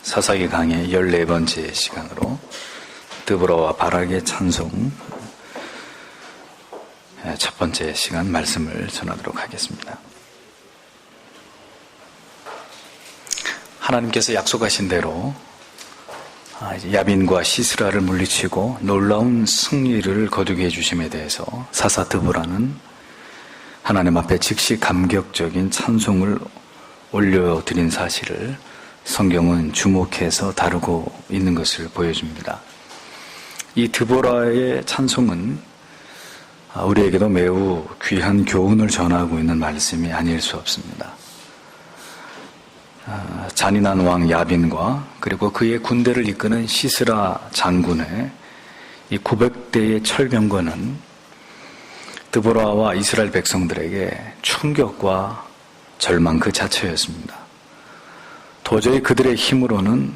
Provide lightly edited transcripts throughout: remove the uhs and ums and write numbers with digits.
사사기 강의 14번째 시간으로 드보라와 바락의 찬송 첫 번째 시간 말씀을 전하도록 하겠습니다. 하나님께서 약속하신 대로 야빈과 시스라를 물리치고 놀라운 승리를 거두게 해주심에 대해서 사사 드보라는 하나님 앞에 즉시 감격적인 찬송을 올려드린 사실을 성경은 주목해서 다루고 있는 것을 보여줍니다. 이 드보라의 찬송은 우리에게도 매우 귀한 교훈을 전하고 있는 말씀이 아닐 수 없습니다. 잔인한 왕 야빈과 그리고 그의 군대를 이끄는 시스라 장군의 이 900대의 철병거는 드보라와 이스라엘 백성들에게 충격과 절망 그 자체였습니다. 도저히 그들의 힘으로는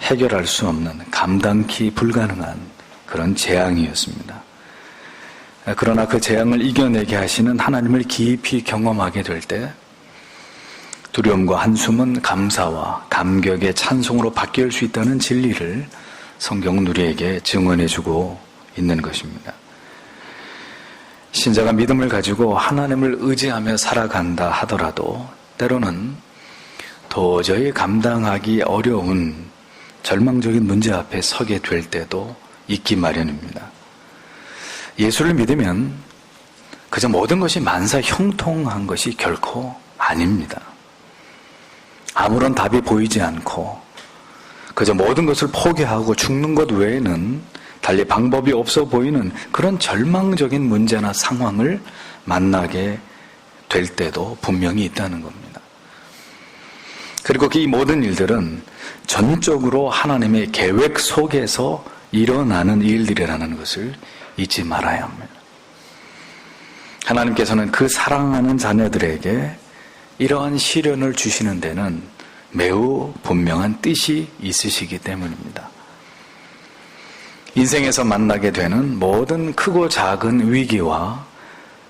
해결할 수 없는 감당키 불가능한 그런 재앙이었습니다. 그러나 그 재앙을 이겨내게 하시는 하나님을 깊이 경험하게 될 때 두려움과 한숨은 감사와 감격의 찬송으로 바뀔 수 있다는 진리를 성경은 우리에게 증언해주고 있는 것입니다. 신자가 믿음을 가지고 하나님을 의지하며 살아간다 하더라도 때로는 도저히 감당하기 어려운 절망적인 문제 앞에 서게 될 때도 있기 마련입니다. 예수를 믿으면 그저 모든 것이 만사 형통한 것이 결코 아닙니다. 아무런 답이 보이지 않고 그저 모든 것을 포기하고 죽는 것 외에는 달리 방법이 없어 보이는 그런 절망적인 문제나 상황을 만나게 될 때도 분명히 있다는 겁니다. 그리고 이 모든 일들은 전적으로 하나님의 계획 속에서 일어나는 일들이라는 것을 잊지 말아야 합니다. 하나님께서는 그 사랑하는 자녀들에게 이러한 시련을 주시는 데는 매우 분명한 뜻이 있으시기 때문입니다. 인생에서 만나게 되는 모든 크고 작은 위기와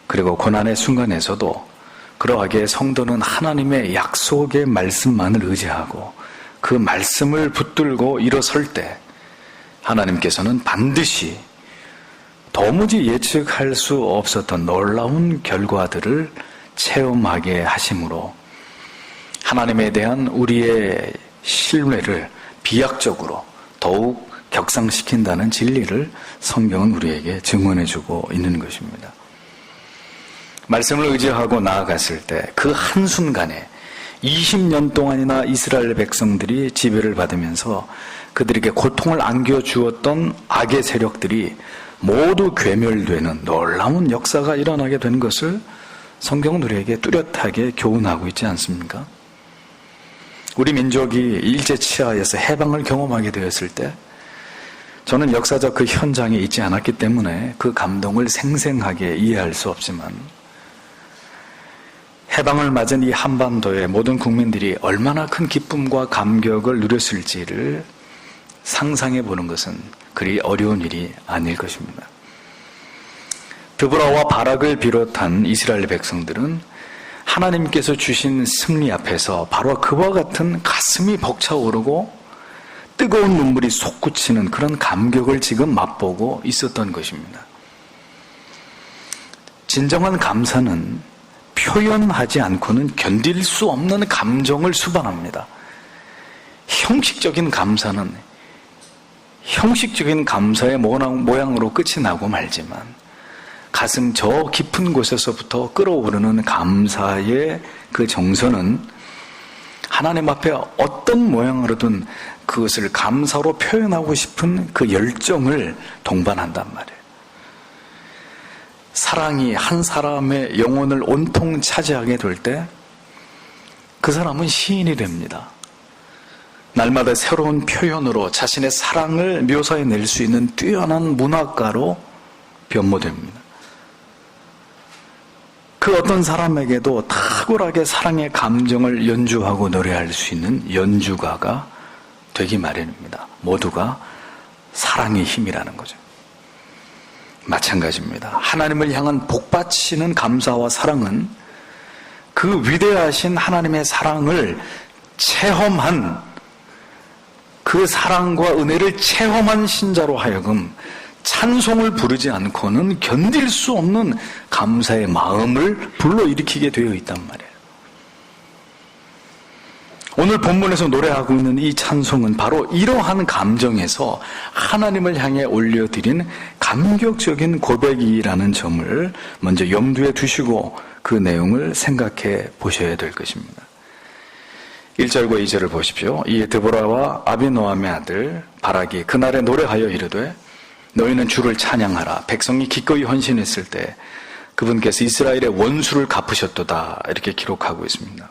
그리고 고난의 순간에서도 그러하게 성도는 하나님의 약속의 말씀만을 의지하고 그 말씀을 붙들고 일어설 때 하나님께서는 반드시 도무지 예측할 수 없었던 놀라운 결과들을 체험하게 하심으로 하나님에 대한 우리의 신뢰를 비약적으로 더욱 격상시킨다는 진리를 성경은 우리에게 증언해주고 있는 것입니다. 말씀을 의지하고 나아갔을 때 그 한순간에 20년 동안이나 이스라엘 백성들이 지배를 받으면서 그들에게 고통을 안겨주었던 악의 세력들이 모두 괴멸되는 놀라운 역사가 일어나게 된 것을 성경은 우리에게 뚜렷하게 교훈하고 있지 않습니까? 우리 민족이 일제치하에서 해방을 경험하게 되었을 때 저는 역사적 그 현장에 있지 않았기 때문에 그 감동을 생생하게 이해할 수 없지만 해방을 맞은 이 한반도의 모든 국민들이 얼마나 큰 기쁨과 감격을 누렸을지를 상상해 보는 것은 그리 어려운 일이 아닐 것입니다. 드보라와 바락을 비롯한 이스라엘 백성들은 하나님께서 주신 승리 앞에서 바로 그와 같은 가슴이 벅차오르고 뜨거운 눈물이 솟구치는 그런 감격을 지금 맛보고 있었던 것입니다. 진정한 감사는 표현하지 않고는 견딜 수 없는 감정을 수반합니다. 형식적인 감사는 형식적인 감사의 모양으로 끝이 나고 말지만 가슴 저 깊은 곳에서부터 끌어오르는 감사의 그 정서는 하나님 앞에 어떤 모양으로든 그것을 감사로 표현하고 싶은 그 열정을 동반한단 말이에요. 사랑이 한 사람의 영혼을 온통 차지하게 될 때 그 사람은 시인이 됩니다. 날마다 새로운 표현으로 자신의 사랑을 묘사해낼 수 있는 뛰어난 문학가로 변모됩니다. 그 어떤 사람에게도 탁월하게 사랑의 감정을 연주하고 노래할 수 있는 연주가가 되기 마련입니다. 모두가 사랑의 힘이라는 거죠. 마찬가지입니다. 하나님을 향한 복받치는 감사와 사랑은 그 위대하신 하나님의 사랑을 체험한 그 사랑과 은혜를 체험한 신자로 하여금 찬송을 부르지 않고는 견딜 수 없는 감사의 마음을 불러일으키게 되어 있단 말이에요. 오늘 본문에서 노래하고 있는 이 찬송은 바로 이러한 감정에서 하나님을 향해 올려드린 감격적인 고백이라는 점을 먼저 염두에 두시고 그 내용을 생각해 보셔야 될 것입니다. 1절과 2절을 보십시오. 이에 드보라와 아비노함의 아들 바락이 그날에 노래하여 이르되 너희는 주를 찬양하라. 백성이 기꺼이 헌신했을 때 그분께서 이스라엘의 원수를 갚으셨도다. 이렇게 기록하고 있습니다.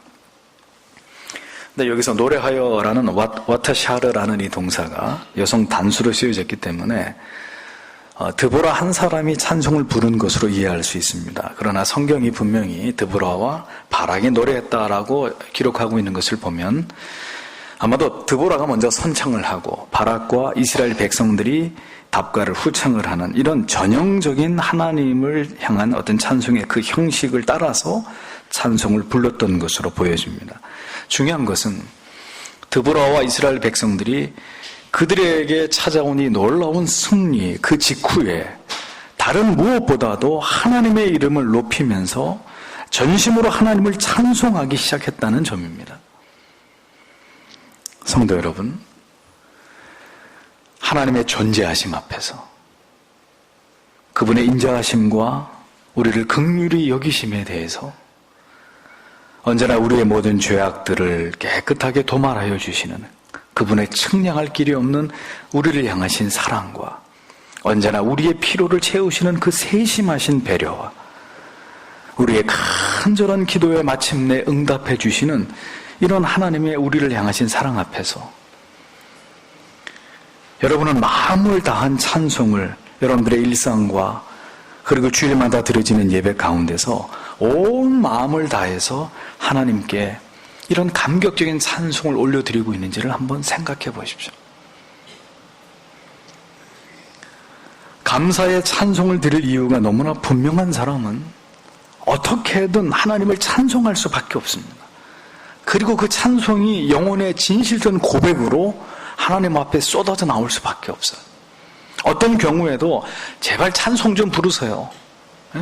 근데 여기서 노래하여라는 와타샤르라는 이 동사가 여성 단수로 쓰여졌기 때문에 드보라 한 사람이 찬송을 부른 것으로 이해할 수 있습니다. 그러나 성경이 분명히 드보라와 바락이 노래했다라고 기록하고 있는 것을 보면 아마도 드보라가 먼저 선창을 하고 바락과 이스라엘 백성들이 답가를 후창을 하는 이런 전형적인 하나님을 향한 어떤 찬송의 그 형식을 따라서 찬송을 불렀던 것으로 보여집니다. 중요한 것은 드보라와 이스라엘 백성들이 그들에게 찾아온 이 놀라운 승리 그 직후에 다른 무엇보다도 하나님의 이름을 높이면서 전심으로 하나님을 찬송하기 시작했다는 점입니다. 성도 여러분, 하나님의 존재하심 앞에서 그분의 인자하심과 우리를 긍휼히 여기심에 대해서 언제나 우리의 모든 죄악들을 깨끗하게 도말하여 주시는 그분의 측량할 길이 없는 우리를 향하신 사랑과 언제나 우리의 필요를 채우시는 그 세심하신 배려와 우리의 간절한 기도에 마침내 응답해 주시는 이런 하나님의 우리를 향하신 사랑 앞에서 여러분은 마음을 다한 찬송을 여러분들의 일상과 그리고 주일마다 드려지는 예배 가운데서 온 마음을 다해서 하나님께 이런 감격적인 찬송을 올려드리고 있는지를 한번 생각해 보십시오. 감사의 찬송을 드릴 이유가 너무나 분명한 사람은 어떻게든 하나님을 찬송할 수밖에 없습니다. 그리고 그 찬송이 영혼의 진실된 고백으로 하나님 앞에 쏟아져 나올 수밖에 없어요. 어떤 경우에도 제발 찬송 좀 부르세요. 에?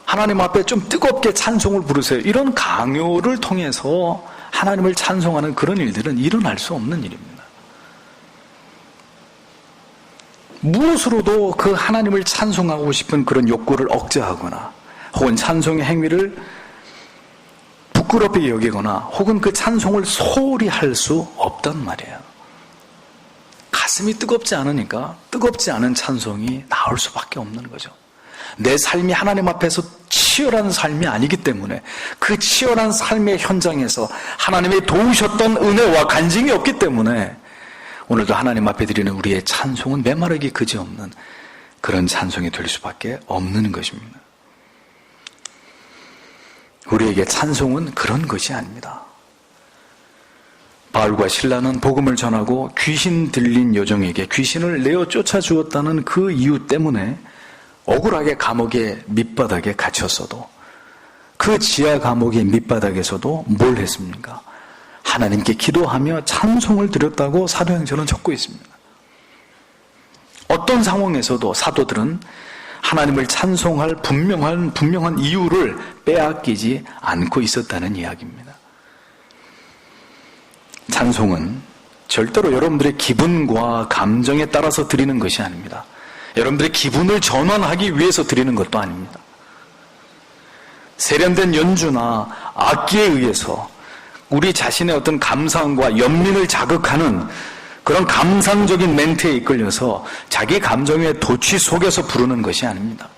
하나님 앞에 좀 뜨겁게 찬송을 부르세요. 이런 강요를 통해서 하나님을 찬송하는 그런 일들은 일어날 수 없는 일입니다. 무엇으로도 그 하나님을 찬송하고 싶은 그런 욕구를 억제하거나 혹은 찬송의 행위를 부끄럽게 여기거나 혹은 그 찬송을 소홀히 할 수 없단 말이에요. 가슴이 뜨겁지 않으니까 뜨겁지 않은 찬송이 나올 수밖에 없는 거죠. 내 삶이 하나님 앞에서 치열한 삶이 아니기 때문에 그 치열한 삶의 현장에서 하나님이 도우셨던 은혜와 간증이 없기 때문에 오늘도 하나님 앞에 드리는 우리의 찬송은 메마르기 그지없는 그런 찬송이 될 수밖에 없는 것입니다. 우리에게 찬송은 그런 것이 아닙니다. 바울과 실라는 복음을 전하고 귀신 들린 여종에게 귀신을 내어 쫓아주었다는 그 이유 때문에 억울하게 감옥의 밑바닥에 갇혔어도 그 지하 감옥의 밑바닥에서도 뭘 했습니까? 하나님께 기도하며 찬송을 드렸다고 사도행전은 적고 있습니다. 어떤 상황에서도 사도들은 하나님을 찬송할 분명한 이유를 빼앗기지 않고 있었다는 이야기입니다. 찬송은 절대로 여러분들의 기분과 감정에 따라서 드리는 것이 아닙니다. 여러분들의 기분을 전환하기 위해서 드리는 것도 아닙니다. 세련된 연주나 악기에 의해서 우리 자신의 어떤 감상과 연민을 자극하는 그런 감상적인 멘트에 이끌려서 자기 감정의 도취 속에서 부르는 것이 아닙니다.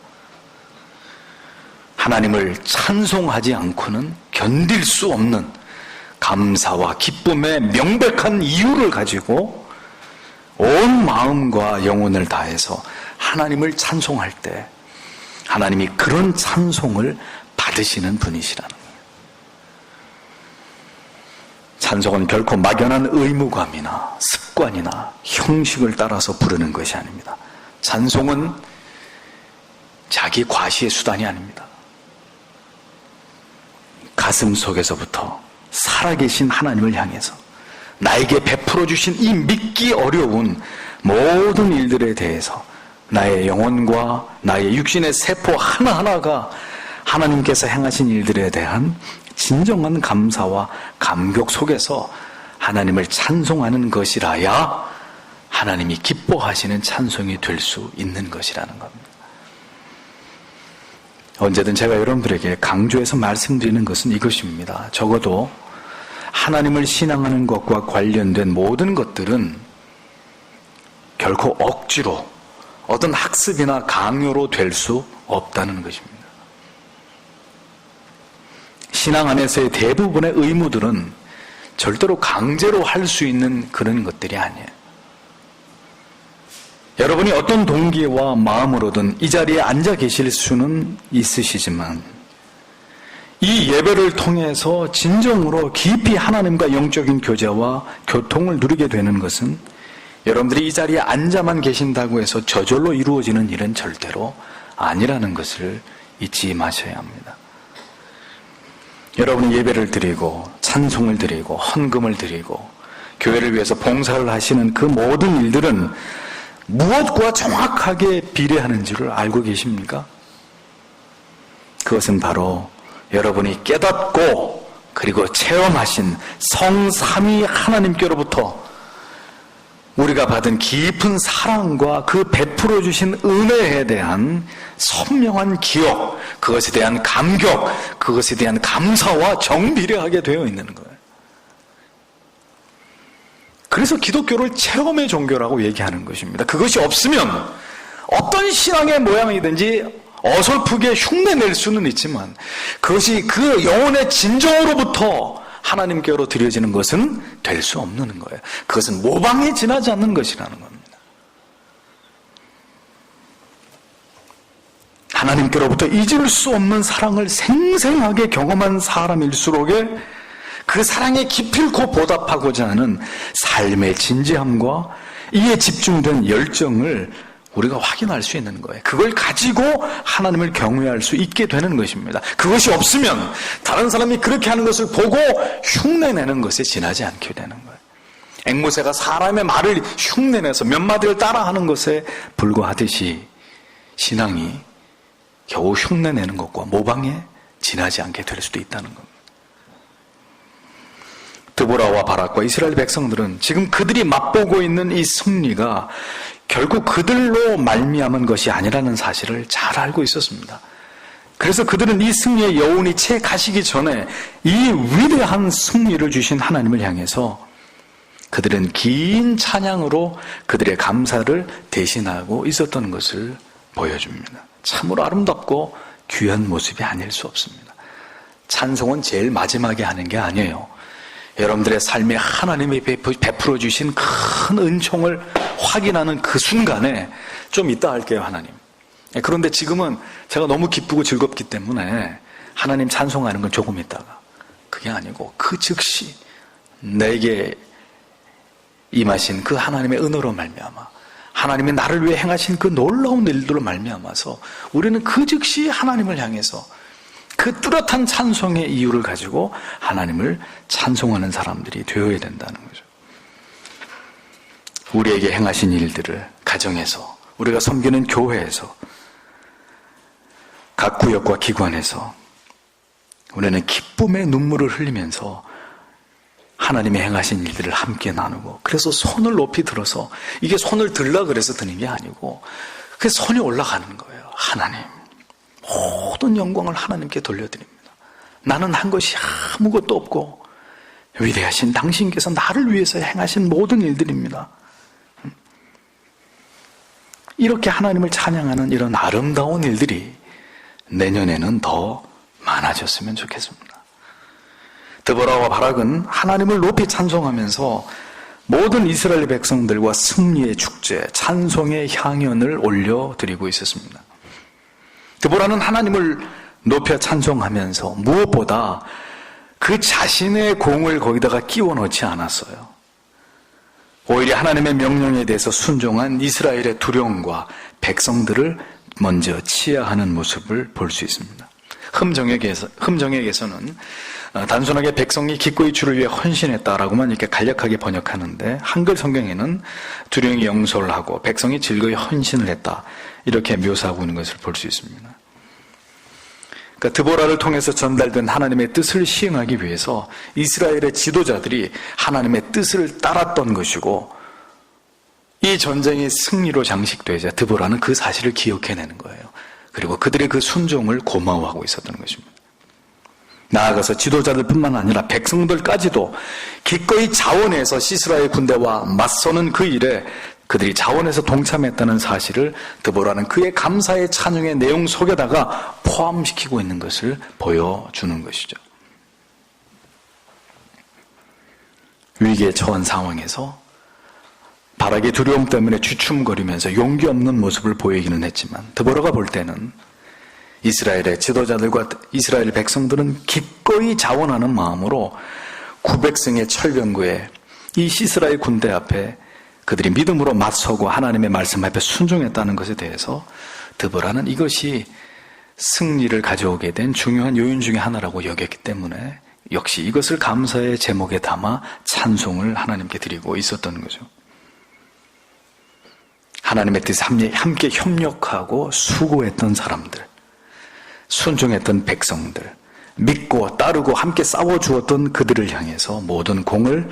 하나님을 찬송하지 않고는 견딜 수 없는 감사와 기쁨의 명백한 이유를 가지고 온 마음과 영혼을 다해서 하나님을 찬송할 때 하나님이 그런 찬송을 받으시는 분이시라는 거예요. 찬송은 결코 막연한 의무감이나 습관이나 형식을 따라서 부르는 것이 아닙니다. 찬송은 자기 과시의 수단이 아닙니다. 가슴 속에서부터 살아계신 하나님을 향해서 나에게 베풀어 주신 이 믿기 어려운 모든 일들에 대해서 나의 영혼과 나의 육신의 세포 하나하나가 하나님께서 행하신 일들에 대한 진정한 감사와 감격 속에서 하나님을 찬송하는 것이라야 하나님이 기뻐하시는 찬송이 될 수 있는 것이라는 겁니다. 언제든 제가 여러분들에게 강조해서 말씀드리는 것은 이것입니다. 적어도 하나님을 신앙하는 것과 관련된 모든 것들은 결코 억지로 어떤 학습이나 강요로 될 수 없다는 것입니다. 신앙 안에서의 대부분의 의무들은 절대로 강제로 할 수 있는 그런 것들이 아니에요. 여러분이 어떤 동기와 마음으로든 이 자리에 앉아 계실 수는 있으시지만 이 예배를 통해서 진정으로 깊이 하나님과 영적인 교제와 교통을 누리게 되는 것은 여러분들이 이 자리에 앉아만 계신다고 해서 저절로 이루어지는 일은 절대로 아니라는 것을 잊지 마셔야 합니다. 여러분이 예배를 드리고 찬송을 드리고 헌금을 드리고 교회를 위해서 봉사를 하시는 그 모든 일들은 무엇과 정확하게 비례하는지를 알고 계십니까? 그것은 바로 여러분이 깨닫고 그리고 체험하신 성삼위 하나님께로부터 우리가 받은 깊은 사랑과 그 베풀어 주신 은혜에 대한 선명한 기억, 그것에 대한 감격, 그것에 대한 감사와 정비례하게 되어 있는 거예요. 그래서 기독교를 체험의 종교라고 얘기하는 것입니다. 그것이 없으면 어떤 신앙의 모양이든지 어설프게 흉내낼 수는 있지만 그것이 그 영혼의 진정으로부터 하나님께로 드려지는 것은 될 수 없는 거예요. 그것은 모방에 지나지 않는 것이라는 겁니다. 하나님께로부터 잊을 수 없는 사랑을 생생하게 경험한 사람일수록에 그 사랑에 기필코 보답하고자 하는 삶의 진지함과 이에 집중된 열정을 우리가 확인할 수 있는 거예요. 그걸 가지고 하나님을 경외할 수 있게 되는 것입니다. 그것이 없으면 다른 사람이 그렇게 하는 것을 보고 흉내내는 것에 지나지 않게 되는 거예요. 앵무새가 사람의 말을 흉내내서 몇 마디를 따라하는 것에 불과하듯이 신앙이 겨우 흉내내는 것과 모방에 지나지 않게 될 수도 있다는 겁니다. 드보라와 바락과 이스라엘 백성들은 지금 그들이 맛보고 있는 이 승리가 결국 그들로 말미암은 것이 아니라는 사실을 잘 알고 있었습니다. 그래서 그들은 이 승리의 여운이 채 가시기 전에 이 위대한 승리를 주신 하나님을 향해서 그들은 긴 찬양으로 그들의 감사를 대신하고 있었던 것을 보여줍니다. 참으로 아름답고 귀한 모습이 아닐 수 없습니다. 찬송은 제일 마지막에 하는 게 아니에요. 여러분들의 삶에 하나님이 베풀어 주신 큰 은총을 확인하는 그 순간에 좀 이따 할게요, 하나님. 그런데 지금은 제가 너무 기쁘고 즐겁기 때문에 하나님 찬송하는 건 조금 있다가, 그게 아니고 그 즉시 내게 임하신 그 하나님의 은혜로 말미암아 하나님이 나를 위해 행하신 그 놀라운 일들로 말미암아서 우리는 그 즉시 하나님을 향해서 그 뚜렷한 찬송의 이유를 가지고 하나님을 찬송하는 사람들이 되어야 된다는 거죠. 우리에게 행하신 일들을 가정에서, 우리가 섬기는 교회에서, 각 구역과 기관에서 우리는 기쁨의 눈물을 흘리면서 하나님의 행하신 일들을 함께 나누고, 그래서 손을 높이 들어서, 이게 손을 들라 그래서 드는 게 아니고 그 손이 올라가는 거예요. 하나님, 모든 영광을 하나님께 돌려드립니다. 나는 한 것이 아무것도 없고 위대하신 당신께서 나를 위해서 행하신 모든 일들입니다. 이렇게 하나님을 찬양하는 이런 아름다운 일들이 내년에는 더 많아졌으면 좋겠습니다. 드보라와 바락은 하나님을 높이 찬송하면서 모든 이스라엘 백성들과 승리의 축제, 찬송의 향연을 올려드리고 있었습니다. 드보라는 하나님을 높여 찬송하면서 무엇보다 그 자신의 공을 거기다가 끼워 넣지 않았어요. 오히려 하나님의 명령에 대해서 순종한 이스라엘의 두려움과 백성들을 먼저 치하하는 모습을 볼 수 있습니다. 흠정에게서는 단순하게 백성이 기꺼이 주를 위해 헌신했다라고만 이렇게 간략하게 번역하는데 한글 성경에는 두령이 영솔을 하고 백성이 즐거이 헌신을 했다 이렇게 묘사하고 있는 것을 볼 수 있습니다. 그러니까 드보라를 통해서 전달된 하나님의 뜻을 시행하기 위해서 이스라엘의 지도자들이 하나님의 뜻을 따랐던 것이고 이 전쟁이 승리로 장식되자 드보라는 그 사실을 기억해내는 거예요. 그리고 그들의 그 순종을 고마워하고 있었던 것입니다. 나아가서 지도자들뿐만 아니라 백성들까지도 기꺼이 자원해서 시스라의 군대와 맞서는 그 일에 그들이 자원해서 동참했다는 사실을 드보라는 그의 감사의 찬양의 내용 속에다가 포함시키고 있는 것을 보여주는 것이죠. 위기에 처한 상황에서 바락의 두려움 때문에 주춤거리면서 용기 없는 모습을 보이기는 했지만 드보라가 볼 때는 이스라엘의 지도자들과 이스라엘 백성들은 기꺼이 자원하는 마음으로 900승의 철병구에 이 시스라의 군대 앞에 그들이 믿음으로 맞서고 하나님의 말씀 앞에 순종했다는 것에 대해서 드보라는 이것이 승리를 가져오게 된 중요한 요인 중에 하나라고 여겼기 때문에 역시 이것을 감사의 제목에 담아 찬송을 하나님께 드리고 있었던 거죠. 하나님의 뜻에 함께 협력하고 수고했던 사람들, 순종했던 백성들, 믿고 따르고 함께 싸워주었던 그들을 향해서 모든 공을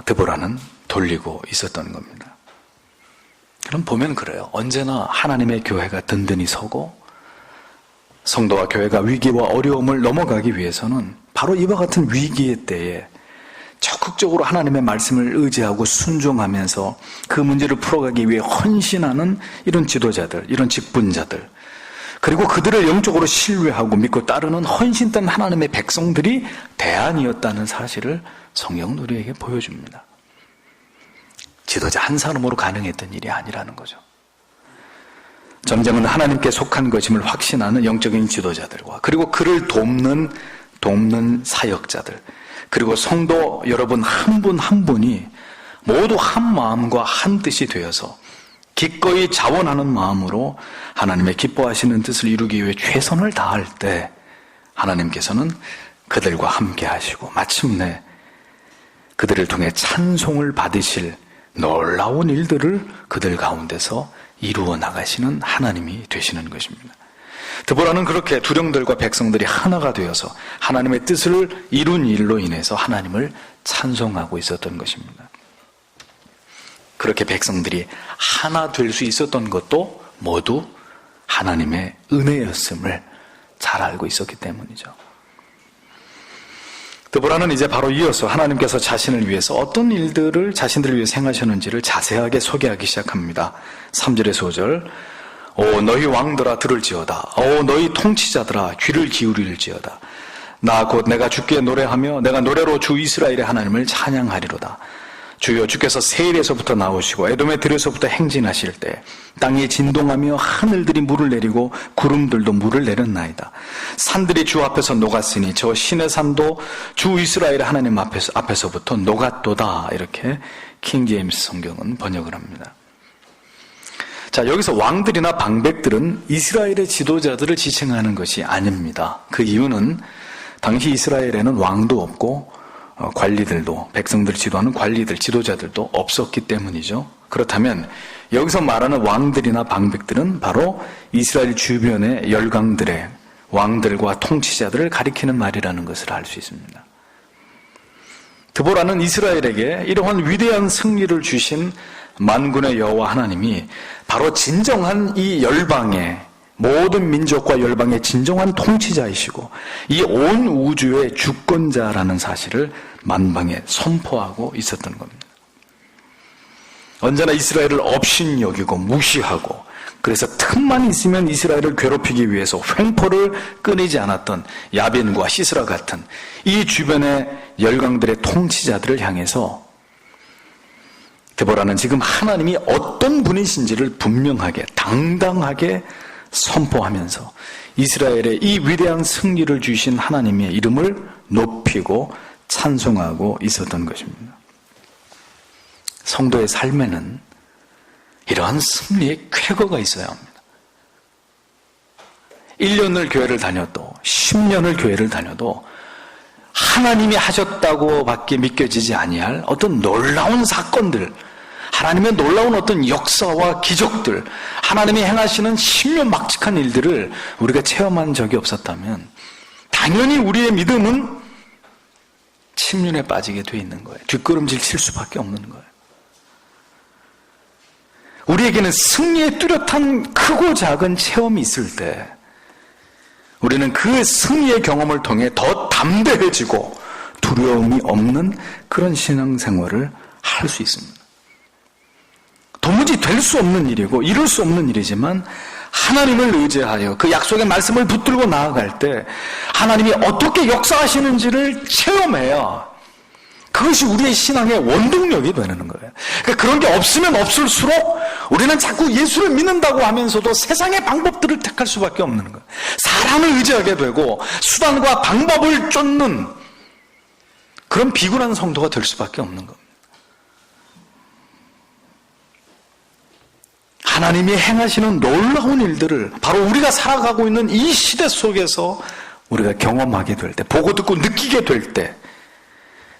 드보라는 돌리고 있었던 겁니다. 그럼 보면 그래요. 언제나 하나님의 교회가 든든히 서고 성도와 교회가 위기와 어려움을 넘어가기 위해서는 바로 이와 같은 위기의 때에 적극적으로 하나님의 말씀을 의지하고 순종하면서 그 문제를 풀어가기 위해 헌신하는 이런 지도자들, 이런 직분자들, 그리고 그들을 영적으로 신뢰하고 믿고 따르는 헌신된 하나님의 백성들이 대안이었다는 사실을 성경은 우리에게 보여줍니다. 지도자 한 사람으로 가능했던 일이 아니라는 거죠. 전쟁은 하나님께 속한 것임을 확신하는 영적인 지도자들과 그리고 그를 돕는 사역자들, 그리고 성도 여러분 한 분 한 분이 모두 한 마음과 한 뜻이 되어서 기꺼이 자원하는 마음으로 하나님의 기뻐하시는 뜻을 이루기 위해 최선을 다할 때 하나님께서는 그들과 함께 하시고 마침내 그들을 통해 찬송을 받으실 놀라운 일들을 그들 가운데서 이루어 나가시는 하나님이 되시는 것입니다. 드보라는 그렇게 두령들과 백성들이 하나가 되어서 하나님의 뜻을 이룬 일로 인해서 하나님을 찬송하고 있었던 것입니다. 그렇게 백성들이 하나 될 수 있었던 것도 모두 하나님의 은혜였음을 잘 알고 있었기 때문이죠. 드보라는 이제 바로 이어서 하나님께서 자신을 위해서 어떤 일들을 자신들을 위해 행하셨는지를 자세하게 소개하기 시작합니다. 3절에서 5절. 오 너희 왕들아 들을지어다. 오 너희 통치자들아 귀를 기울일지어다. 나 곧 내가 주께 노래하며 내가 노래로 주 이스라엘의 하나님을 찬양하리로다. 주여 주께서 세일에서부터 나오시고 에돔의 들에서부터 행진하실 때 땅이 진동하며 하늘들이 물을 내리고 구름들도 물을 내렸나이다. 산들이 주 앞에서 녹았으니 저 신의 산도 주 이스라엘의 하나님 앞에서부터 녹았도다. 이렇게 킹제임스 성경은 번역을 합니다. 자, 여기서 왕들이나 방백들은 이스라엘의 지도자들을 지칭하는 것이 아닙니다. 그 이유는 당시 이스라엘에는 왕도 없고 관리들도, 백성들을 지도하는 관리들, 지도자들도 없었기 때문이죠. 그렇다면 여기서 말하는 왕들이나 방백들은 바로 이스라엘 주변의 열강들의 왕들과 통치자들을 가리키는 말이라는 것을 알 수 있습니다. 드보라는 이스라엘에게 이러한 위대한 승리를 주신 만군의 여호와 하나님이 바로 진정한 이 열방의 모든 민족과 열방의 진정한 통치자이시고 이 온 우주의 주권자라는 사실을 만방에 선포하고 있었던 겁니다. 언제나 이스라엘을 업신여기고 무시하고 그래서 틈만 있으면 이스라엘을 괴롭히기 위해서 횡포를 끊이지 않았던 야빈과 시스라 같은 이 주변의 열강들의 통치자들을 향해서 드보라는 지금 하나님이 어떤 분이신지를 분명하게 당당하게 선포하면서 이스라엘의 이 위대한 승리를 주신 하나님의 이름을 높이고 찬송하고 있었던 것입니다. 성도의 삶에는 이러한 승리의 쾌거가 있어야 합니다. 1년을 교회를 다녀도 10년을 교회를 다녀도 하나님이 하셨다고 밖에 믿겨지지 아니할 어떤 놀라운 사건들, 하나님의 놀라운 어떤 역사와 기적들, 하나님이 행하시는 신묘막측한 일들을 우리가 체험한 적이 없었다면 당연히 우리의 믿음은 침륜에 빠지게 돼 있는 거예요. 뒷걸음질 칠 수밖에 없는 거예요. 우리에게는 승리의 뚜렷한 크고 작은 체험이 있을 때 우리는 그 승리의 경험을 통해 더 담대해지고 두려움이 없는 그런 신앙생활을 할 수 있습니다. 도무지 될 수 없는 일이고 이룰 수 없는 일이지만 하나님을 의지하여 그 약속의 말씀을 붙들고 나아갈 때 하나님이 어떻게 역사하시는지를 체험해야 그것이 우리의 신앙의 원동력이 되는 거예요. 그러니까 그런 게 없으면 없을수록 우리는 자꾸 예수를 믿는다고 하면서도 세상의 방법들을 택할 수밖에 없는 거예요. 사람을 의지하게 되고 수단과 방법을 쫓는 그런 비굴한 성도가 될 수밖에 없는 겁니다. 하나님이 행하시는 놀라운 일들을 바로 우리가 살아가고 있는 이 시대 속에서 우리가 경험하게 될 때, 보고 듣고 느끼게 될 때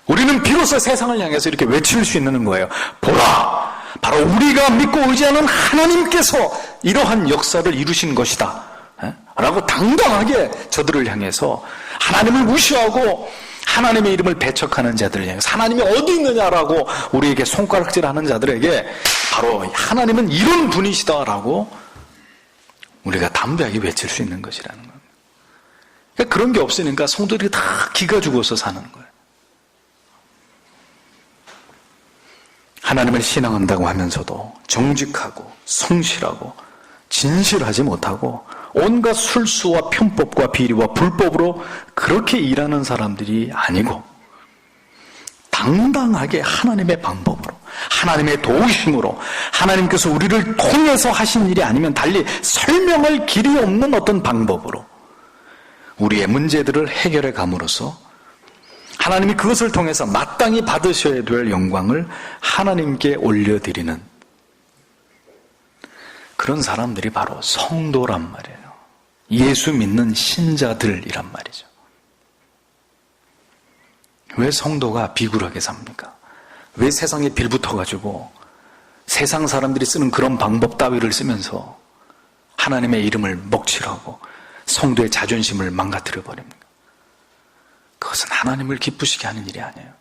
우리는 비로소 세상을 향해서 이렇게 외칠 수 있는 거예요. 보라! 바로 우리가 믿고 의지하는 하나님께서 이러한 역사를 이루신 것이다. 라고 당당하게 저들을 향해서 하나님을 무시하고 하나님의 이름을 배척하는 자들을 향해서 하나님이 어디 있느냐라고 우리에게 손가락질하는 자들에게 바로 하나님은 이런 분이시다라고 우리가 담대하게 외칠 수 있는 것이라는 겁니다. 그러니까 그런 게 없으니까 성도들이 다 기가 죽어서 사는 거예요. 하나님을 신앙한다고 하면서도 정직하고 성실하고 진실하지 못하고 온갖 술수와 편법과 비리와 불법으로 그렇게 일하는 사람들이 아니고 당당하게 하나님의 방법으로 하나님의 도우심으로 하나님께서 우리를 통해서 하신 일이 아니면 달리 설명할 길이 없는 어떤 방법으로 우리의 문제들을 해결해 감으로써 하나님이 그것을 통해서 마땅히 받으셔야 될 영광을 하나님께 올려드리는 그런 사람들이 바로 성도란 말이에요. 예수 믿는 신자들이란 말이죠. 왜 성도가 비굴하게 삽니까? 왜 세상에 빌붙어가지고 세상 사람들이 쓰는 그런 방법 따위를 쓰면서 하나님의 이름을 먹칠하고 성도의 자존심을 망가뜨려 버립니까? 그것은 하나님을 기쁘시게 하는 일이 아니에요.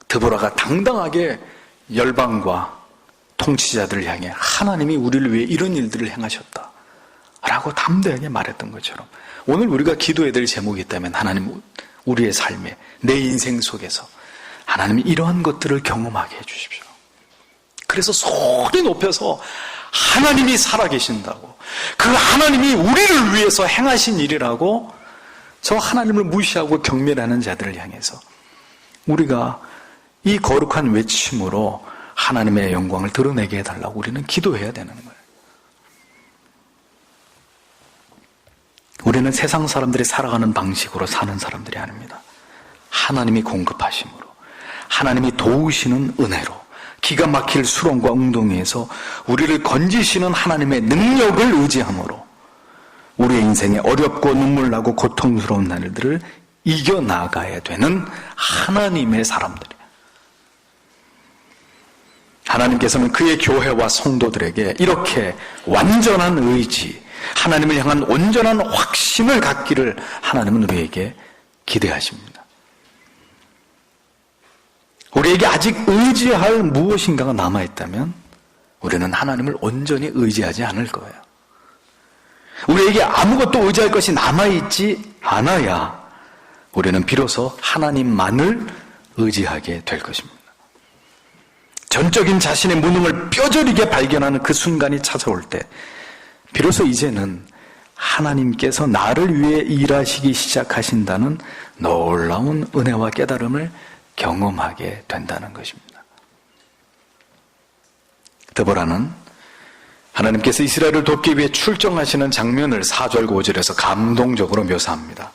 드보라가 당당하게 열방과 통치자들을 향해 하나님이 우리를 위해 이런 일들을 행하셨다 라고 담대하게 말했던 것처럼 오늘 우리가 기도해야 될 제목이 있다면 하나님 우리의 삶에 내 인생 속에서 하나님이 이러한 것들을 경험하게 해주십시오. 그래서 소리 높여서 하나님이 살아계신다고 그 하나님이 우리를 위해서 행하신 일이라고 저 하나님을 무시하고 경멸하는 자들을 향해서 우리가 이 거룩한 외침으로 하나님의 영광을 드러내게 해달라고 우리는 기도해야 되는 거예요. 우리는 세상 사람들이 살아가는 방식으로 사는 사람들이 아닙니다. 하나님이 공급하심으로 하나님이 도우시는 은혜로 기가 막힐 수렁과 웅덩이에서 우리를 건지시는 하나님의 능력을 의지함으로 우리의 인생에 어렵고 눈물나고 고통스러운 날들을 이겨나가야 되는 하나님의 사람들이에요. 하나님께서는 그의 교회와 성도들에게 이렇게 완전한 의지, 하나님을 향한 온전한 확신을 갖기를 하나님은 우리에게 기대하십니다. 우리에게 아직 의지할 무엇인가가 남아있다면 우리는 하나님을 온전히 의지하지 않을 거예요. 우리에게 아무것도 의지할 것이 남아있지 않아야 우리는 비로소 하나님만을 의지하게 될 것입니다. 전적인 자신의 무능을 뼈저리게 발견하는 그 순간이 찾아올 때 비로소 이제는 하나님께서 나를 위해 일하시기 시작하신다는 놀라운 은혜와 깨달음을 경험하게 된다는 것입니다. 드보라는 하나님께서 이스라엘을 돕기 위해 출정하시는 장면을 4절 5절에서 감동적으로 묘사합니다.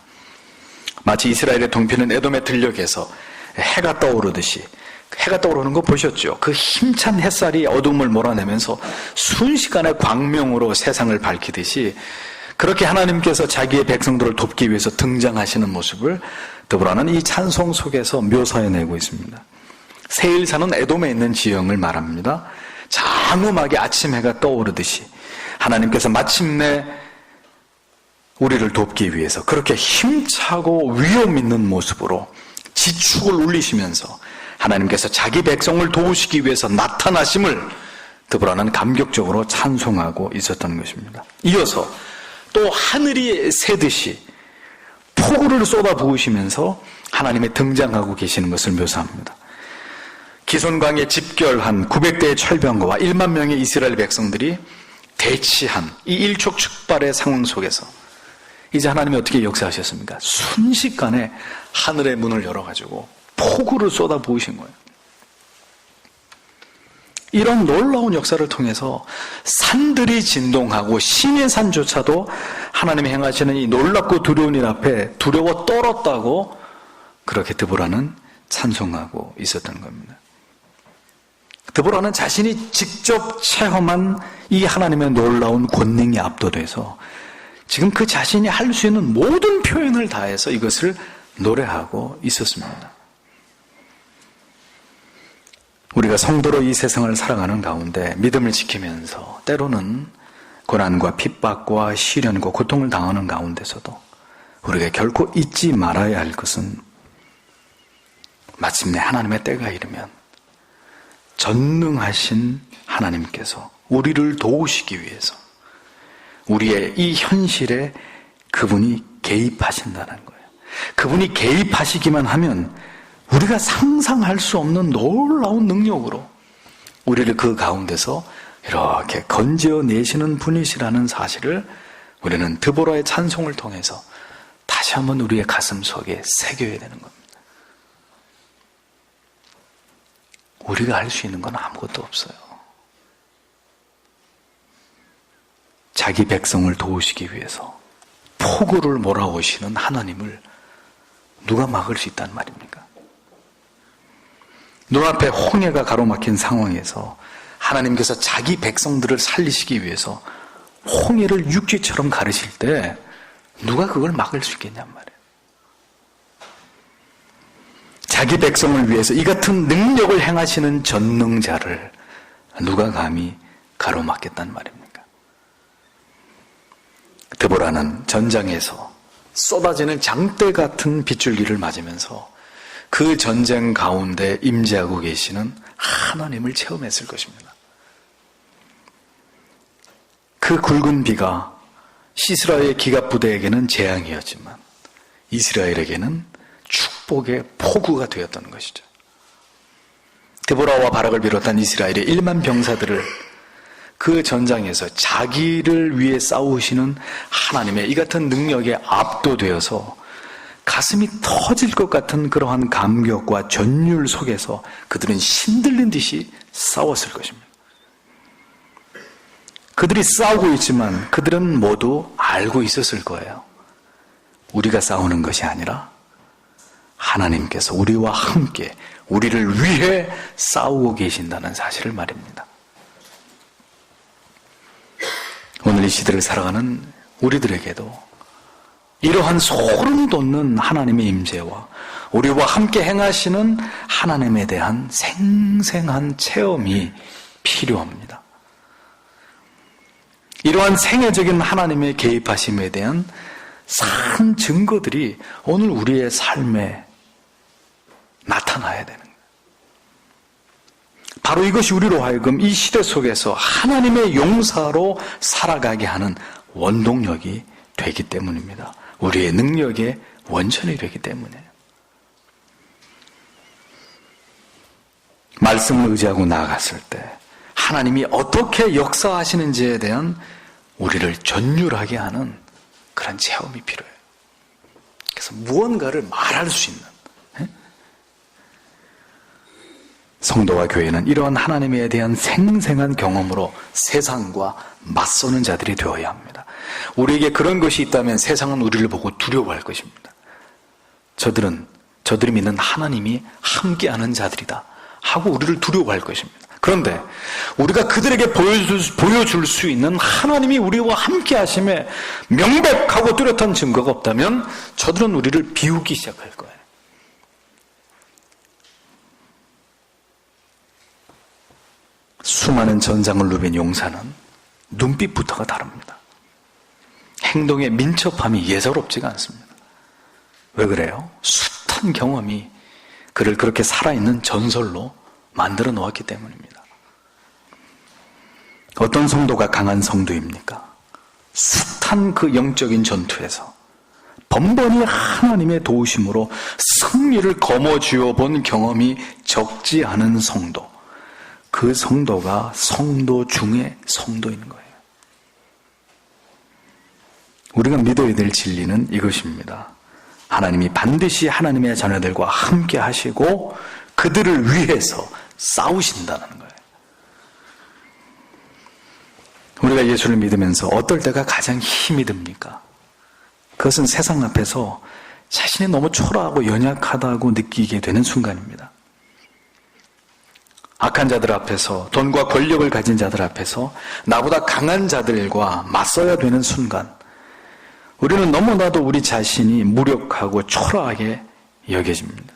마치 이스라엘의 동편은 에돔의 들녘에서 해가 떠오르듯이 해가 떠오르는 거 보셨죠? 그 힘찬 햇살이 어둠을 몰아내면서 순식간에 광명으로 세상을 밝히듯이 그렇게 하나님께서 자기의 백성들을 돕기 위해서 등장하시는 모습을 드보라는 이 찬송 속에서 묘사해내고 있습니다. 세일사는 에돔에 있는 지형을 말합니다. 장엄하게 아침 해가 떠오르듯이 하나님께서 마침내 우리를 돕기 위해서 그렇게 힘차고 위험 있는 모습으로 지축을 울리시면서 하나님께서 자기 백성을 도우시기 위해서 나타나심을 드보라는 감격적으로 찬송하고 있었던 것입니다. 이어서 또 하늘이 새듯이 폭우를 쏟아 부으시면서 하나님의 등장하고 계시는 것을 묘사합니다. 기손강에 집결한 900대의 철병거와 1만 명의 이스라엘 백성들이 대치한 이 일촉즉발의 상황 속에서 이제 하나님이 어떻게 역사하셨습니까? 순식간에 하늘의 문을 열어가지고 폭우를 쏟아 부으신 거예요. 이런 놀라운 역사를 통해서 산들이 진동하고 신의 산조차도 하나님이 행하시는 이 놀랍고 두려운 일 앞에 두려워 떨었다고 그렇게 드보라는 찬송하고 있었던 겁니다. 드보라는 자신이 직접 체험한 이 하나님의 놀라운 권능에 압도돼서 지금 그 자신이 할 수 있는 모든 표현을 다해서 이것을 노래하고 있었습니다. 우리가 성도로 이 세상을 살아가는 가운데 믿음을 지키면서 때로는 고난과 핍박과 시련과 고통을 당하는 가운데서도 우리가 결코 잊지 말아야 할 것은 마침내 하나님의 때가 이르면 전능하신 하나님께서 우리를 도우시기 위해서 우리의 이 현실에 그분이 개입하신다는 거예요. 그분이 개입하시기만 하면 우리가 상상할 수 없는 놀라운 능력으로 우리를 그 가운데서 이렇게 건져내시는 분이시라는 사실을 우리는 드보라의 찬송을 통해서 다시 한번 우리의 가슴 속에 새겨야 되는 겁니다. 우리가 할 수 있는 건 아무것도 없어요. 자기 백성을 도우시기 위해서 폭우를 몰아오시는 하나님을 누가 막을 수 있단 말입니까? 눈앞에 홍해가 가로막힌 상황에서 하나님께서 자기 백성들을 살리시기 위해서 홍해를 육지처럼 가르실 때 누가 그걸 막을 수 있겠냔 말이에요. 자기 백성을 위해서 이 같은 능력을 행하시는 전능자를 누가 감히 가로막겠단 말입니까? 드보라는 전장에서 쏟아지는 장대 같은 빗줄기를 맞으면서 그 전쟁 가운데 임재하고 계시는 하나님을 체험했을 것입니다. 그 굵은 비가 시스라의 기갑부대에게는 재앙이었지만 이스라엘에게는 축복의 폭우가 되었던 것이죠. 드보라와 바락을 비롯한 이스라엘의 1만 병사들을 그 전장에서 자기를 위해 싸우시는 하나님의 이 같은 능력에 압도되어서 가슴이 터질 것 같은 그러한 감격과 전율 속에서 그들은 신들린 듯이 싸웠을 것입니다. 그들이 싸우고 있지만 그들은 모두 알고 있었을 거예요. 우리가 싸우는 것이 아니라 하나님께서 우리와 함께 우리를 위해 싸우고 계신다는 사실을 말입니다. 오늘 이 시대를 살아가는 우리들에게도 이러한 소름 돋는 하나님의 임재와 우리와 함께 행하시는 하나님에 대한 생생한 체험이 필요합니다. 이러한 생애적인 하나님의 개입하심에 대한 산 증거들이 오늘 우리의 삶에 나타나야 되는 거예요. 바로 이것이 우리로 하여금 이 시대 속에서 하나님의 용사로 살아가게 하는 원동력이 되기 때문입니다. 우리의 능력의 원천이 되기 때문이에요. 말씀을 의지하고 나아갔을 때 하나님이 어떻게 역사하시는지에 대한 우리를 전율하게 하는 그런 체험이 필요해요. 그래서 무언가를 말할 수 있는 성도와 교회는 이러한 하나님에 대한 생생한 경험으로 세상과 맞서는 자들이 되어야 합니다. 우리에게 그런 것이 있다면 세상은 우리를 보고 두려워할 것입니다. 저들이 믿는 하나님이 함께하는 자들이다 하고 우리를 두려워할 것입니다. 그런데 우리가 그들에게 보여줄 수 있는 하나님이 우리와 함께 하심에 명백하고 뚜렷한 증거가 없다면 저들은 우리를 비웃기 시작할 거예요. 수많은 전장을 누빈 용사는 눈빛부터가 다릅니다. 행동의 민첩함이 예사롭지가 않습니다. 왜 그래요? 숱한 경험이 그를 그렇게 살아있는 전설로 만들어 놓았기 때문입니다. 어떤 성도가 강한 성도입니까? 숱한 그 영적인 전투에서 번번이 하나님의 도우심으로 승리를 거머쥐어 본 경험이 적지 않은 성도, 그 성도가 성도 중에 성도인 거예요. 우리가 믿어야 될 진리는 이것입니다. 하나님이 반드시 하나님의 자녀들과 함께 하시고 그들을 위해서 싸우신다는 거예요. 우리가 예수를 믿으면서 어떨 때가 가장 힘이 듭니까? 그것은 세상 앞에서 자신이 너무 초라하고 연약하다고 느끼게 되는 순간입니다. 악한 자들 앞에서, 돈과 권력을 가진 자들 앞에서 나보다 강한 자들과 맞서야 되는 순간, 우리는 너무나도 우리 자신이 무력하고 초라하게 여겨집니다.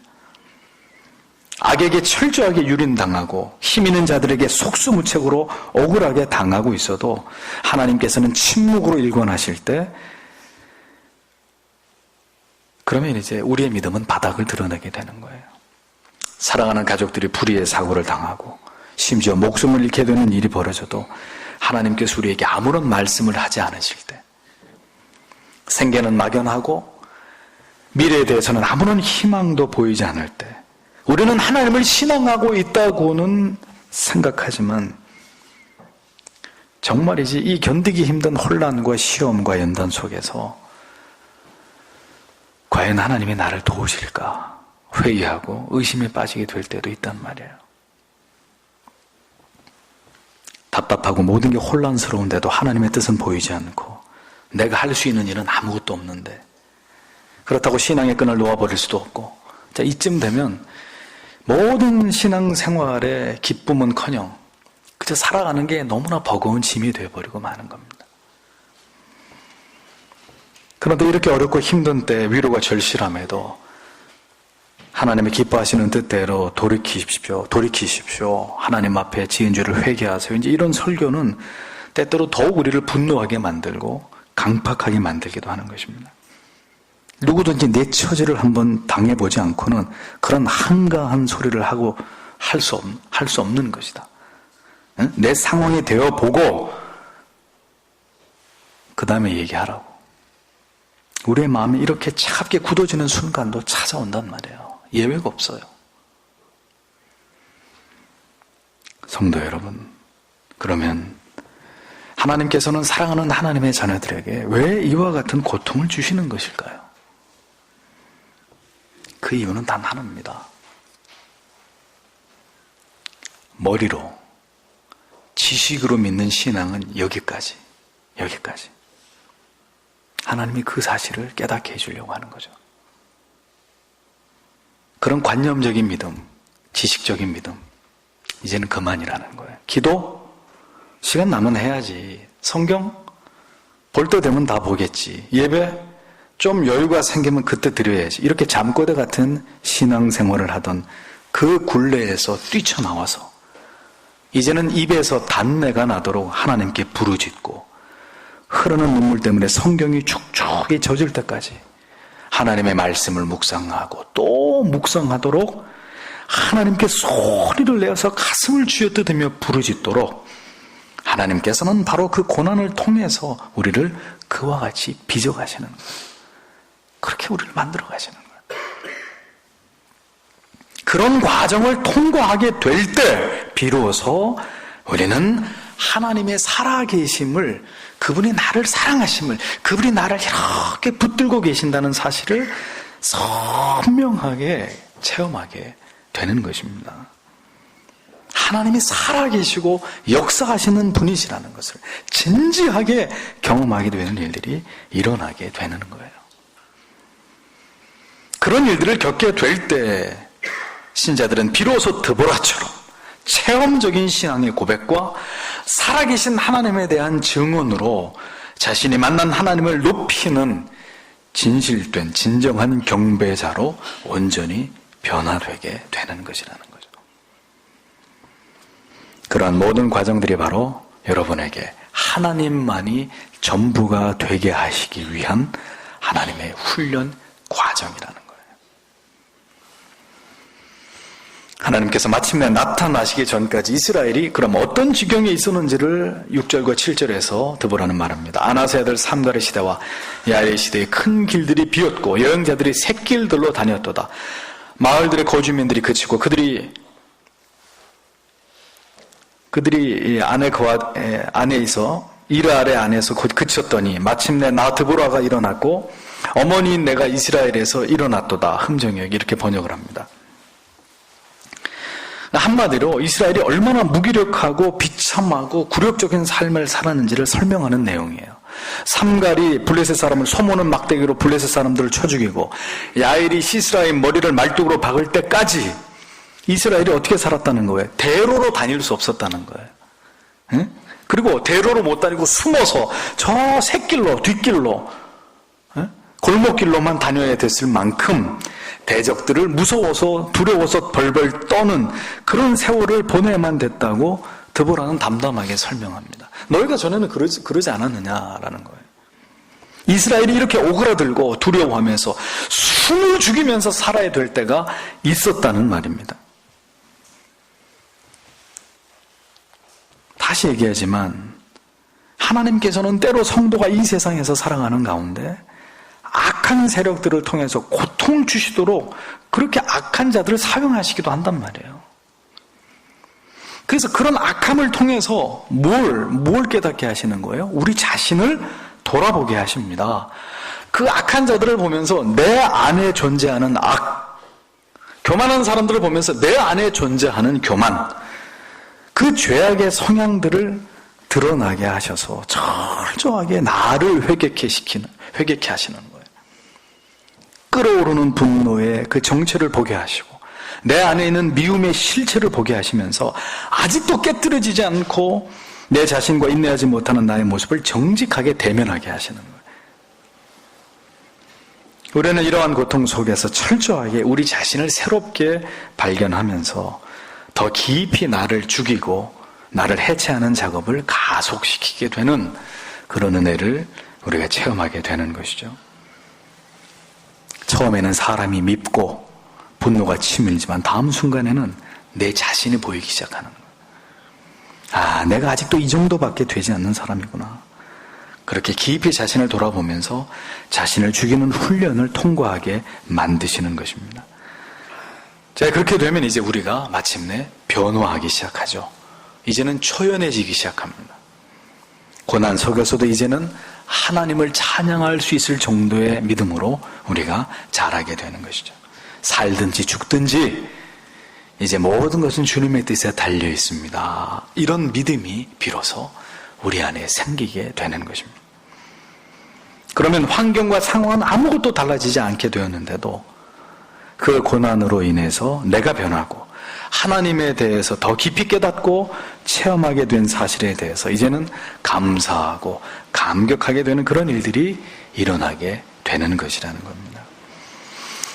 악에게 철저하게 유린당하고 힘 있는 자들에게 속수무책으로 억울하게 당하고 있어도 하나님께서는 침묵으로 일관하실 때, 그러면 이제 우리의 믿음은 바닥을 드러내게 되는 거예요. 사랑하는 가족들이 불의의 사고를 당하고 심지어 목숨을 잃게 되는 일이 벌어져도 하나님께서 우리에게 아무런 말씀을 하지 않으실 때, 생계는 막연하고 미래에 대해서는 아무런 희망도 보이지 않을 때, 우리는 하나님을 신앙하고 있다고는 생각하지만 정말이지 이 견디기 힘든 혼란과 시험과 연단 속에서 과연 하나님이 나를 도우실까 회의하고 의심에 빠지게 될 때도 있단 말이에요. 답답하고 모든 게 혼란스러운데도 하나님의 뜻은 보이지 않고 내가 할 수 있는 일은 아무것도 없는데, 그렇다고 신앙의 끈을 놓아버릴 수도 없고, 자, 이쯤 되면 모든 신앙생활의 기쁨은커녕 그저 살아가는 게 너무나 버거운 짐이 되어버리고 마는 겁니다. 그런데 이렇게 어렵고 힘든 때 위로가 절실함에도 하나님의 기뻐하시는 뜻대로 돌이키십시오. 하나님 앞에 지은 죄를 회개하세요. 이제 이런 설교는 때때로 더욱 우리를 분노하게 만들고 강팍하게 만들기도 하는 것입니다. 누구든지 내 처지를 한번 당해보지 않고는 그런 한가한 소리를 하고 할 수 없는 것이다. 내 상황이 되어보고 그 다음에 얘기하라고. 우리의 마음이 이렇게 차갑게 굳어지는 순간도 찾아온단 말이에요. 예외가 없어요. 성도 여러분, 그러면 하나님께서는 사랑하는 하나님의 자녀들에게 왜 이와 같은 고통을 주시는 것일까요? 그 이유는 단 하나입니다. 머리로, 지식으로 믿는 신앙은 여기까지. 하나님이 그 사실을 깨닫게 해주려고 하는 거죠. 그런 관념적인 믿음, 지식적인 믿음, 이제는 그만이라는 거예요. 기도? 시간 나면 해야지. 성경? 볼 때 되면 다 보겠지. 예배? 좀 여유가 생기면 그때 드려야지. 이렇게 잠꼬대 같은 신앙생활을 하던 그 굴레에서 뛰쳐나와서 이제는 입에서 단내가 나도록 하나님께 부르짖고 흐르는 눈물 때문에 성경이 축축이 젖을 때까지 하나님의 말씀을 묵상하고 또 묵상하도록 하나님께 소리를 내어서 가슴을 쥐어뜯으며 부르짖도록 하나님께서는 바로 그 고난을 통해서 우리를 그와 같이 빚어가시는 거예요. 그렇게 우리를 만들어 가시는 거예요. 그런 과정을 통과하게 될 때 비로소 우리는 하나님의 살아계심을, 그분이 나를 사랑하심을, 그분이 나를 이렇게 붙들고 계신다는 사실을 선명하게 체험하게 되는 것입니다. 하나님이 살아계시고 역사하시는 분이시라는 것을 진지하게 경험하게 되는 일들이 일어나게 되는 거예요. 그런 일들을 겪게 될 때 신자들은 비로소 드보라처럼 체험적인 신앙의 고백과 살아계신 하나님에 대한 증언으로 자신이 만난 하나님을 높이는 진실된 진정한 경배자로 온전히 변화되게 되는 것이라는 거죠. 그러한 모든 과정들이 바로 여러분에게 하나님만이 전부가 되게 하시기 위한 하나님의 훈련 과정이라는 거예요. 하나님께서 마침내 나타나시기 전까지 이스라엘이 그럼 어떤 지경에 있었는지를 6절과 7절에서 드보라는 말합니다. 아나세 아들 삼갈의 시대와 야엘의 시대에 큰 길들이 비었고 여행자들이 샛길들로 다녔도다. 마을들의 거주민들이 그치고 그들이 아내에서 이르알의 안에서 곧 그쳤더니 마침내 나 드보라가 일어났고 어머니인 내가 이스라엘에서 일어났도다. 함정역이 이렇게 번역을 합니다. 한마디로 이스라엘이 얼마나 무기력하고 비참하고 굴욕적인 삶을 살았는지를 설명하는 내용이에요. 삼갈이 블레셋 사람을 소모는 막대기로 블레셋 사람들을 쳐 죽이고 야엘이 시스라의 머리를 말뚝으로 박을 때까지 이스라엘이 어떻게 살았다는 거예요? 대로로 다닐 수 없었다는 거예요. 응? 그리고 대로로 못 다니고 숨어서 저 샛길로 뒷길로 골목길로만 다녀야 됐을 만큼 대적들을 무서워서 두려워서 벌벌 떠는 그런 세월을 보내야만 됐다고 드보라는 담담하게 설명합니다. 너희가 전에는 그러지 않았느냐라는 거예요. 이스라엘이 이렇게 오그라들고 두려워하면서 숨을 죽이면서 살아야 될 때가 있었다는 말입니다. 다시 얘기하지만 하나님께서는 때로 성도가 이 세상에서 살아가는 가운데 악한 세력들을 통해서 고통을 주시도록 그렇게 악한 자들을 사용하시기도 한단 말이에요. 그래서 그런 악함을 통해서 뭘 깨닫게 하시는 거예요? 우리 자신을 돌아보게 하십니다. 그 악한 자들을 보면서 내 안에 존재하는 악, 교만한 사람들을 보면서 내 안에 존재하는 교만, 그 죄악의 성향들을 드러나게 하셔서 철저하게 나를 회개케 하시는 거예요. 끓어오르는 분노의 그 정체를 보게 하시고 내 안에 있는 미움의 실체를 보게 하시면서 아직도 깨뜨려지지 않고 내 자신과 인내하지 못하는 나의 모습을 정직하게 대면하게 하시는 거예요. 우리는 이러한 고통 속에서 철저하게 우리 자신을 새롭게 발견하면서 더 깊이 나를 죽이고 나를 해체하는 작업을 가속시키게 되는 그런 은혜를 우리가 체험하게 되는 것이죠. 처음에는 사람이 밉고 분노가 치밀지만 다음 순간에는 내 자신이 보이기 시작하는 거예요. 내가 아직도 이 정도밖에 되지 않는 사람이구나. 그렇게 깊이 자신을 돌아보면서 자신을 죽이는 훈련을 통과하게 만드시는 것입니다. 자, 그렇게 되면 이제 우리가 마침내 변화하기 시작하죠. 이제는 초연해지기 시작합니다. 고난 속에서도 이제는 하나님을 찬양할 수 있을 정도의 믿음으로 우리가 자라게 되는 것이죠. 살든지 죽든지 이제 모든 것은 주님의 뜻에 달려 있습니다. 이런 믿음이 비로소 우리 안에 생기게 되는 것입니다. 그러면 환경과 상황은 아무것도 달라지지 않게 되었는데도 그 고난으로 인해서 내가 변하고 하나님에 대해서 더 깊이 깨닫고 체험하게 된 사실에 대해서 이제는 감사하고 감격하게 되는 그런 일들이 일어나게 되는 것이라는 겁니다.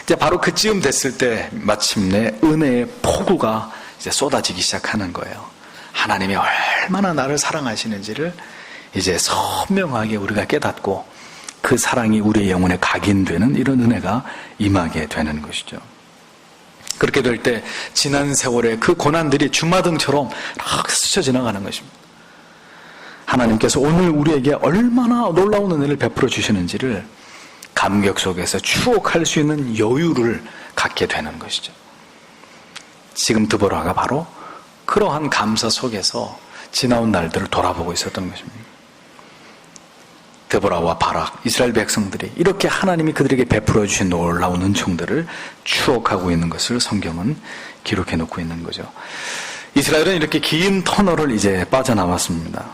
이제 바로 그쯤 됐을 때 마침내 은혜의 폭우가 이제 쏟아지기 시작하는 거예요. 하나님이 얼마나 나를 사랑하시는지를 이제 선명하게 우리가 깨닫고 그 사랑이 우리의 영혼에 각인되는 이런 은혜가 임하게 되는 것이죠. 그렇게 될 때 지난 세월의 그 고난들이 주마등처럼 막 스쳐 지나가는 것입니다. 하나님께서 오늘 우리에게 얼마나 놀라운 은혜를 베풀어 주시는지를 감격 속에서 추억할 수 있는 여유를 갖게 되는 것이죠. 지금 드보라가 바로 그러한 감사 속에서 지나온 날들을 돌아보고 있었던 것입니다. 드보라와 바락, 이스라엘 백성들이 이렇게 하나님이 그들에게 베풀어 주신 놀라운 은총들을 추억하고 있는 것을 성경은 기록해 놓고 있는 거죠. 이스라엘은 이렇게 긴 터널을 이제 빠져나왔습니다.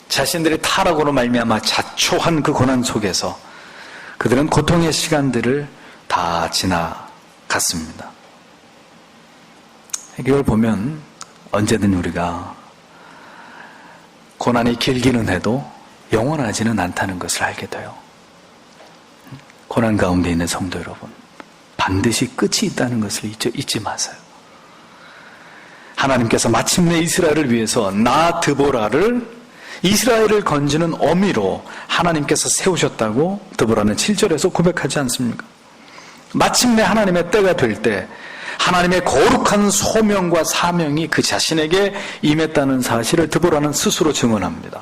자신들의 타락으로 말미암아 자초한 그 고난 속에서 그들은 고통의 시간들을 다 지나갔습니다. 이걸 보면 언제든 우리가 고난이 길기는 해도 영원하지는 않다는 것을 알게 돼요. 고난 가운데 있는 성도 여러분, 반드시 끝이 있다는 것을 잊지 마세요. 하나님께서 마침내 이스라엘을 위해서 나 드보라를 이스라엘을 건지는 어미로 하나님께서 세우셨다고 드보라는 7절에서 고백하지 않습니까? 마침내 하나님의 때가 될 때 하나님의 거룩한 소명과 사명이 그 자신에게 임했다는 사실을 드보라는 스스로 증언합니다.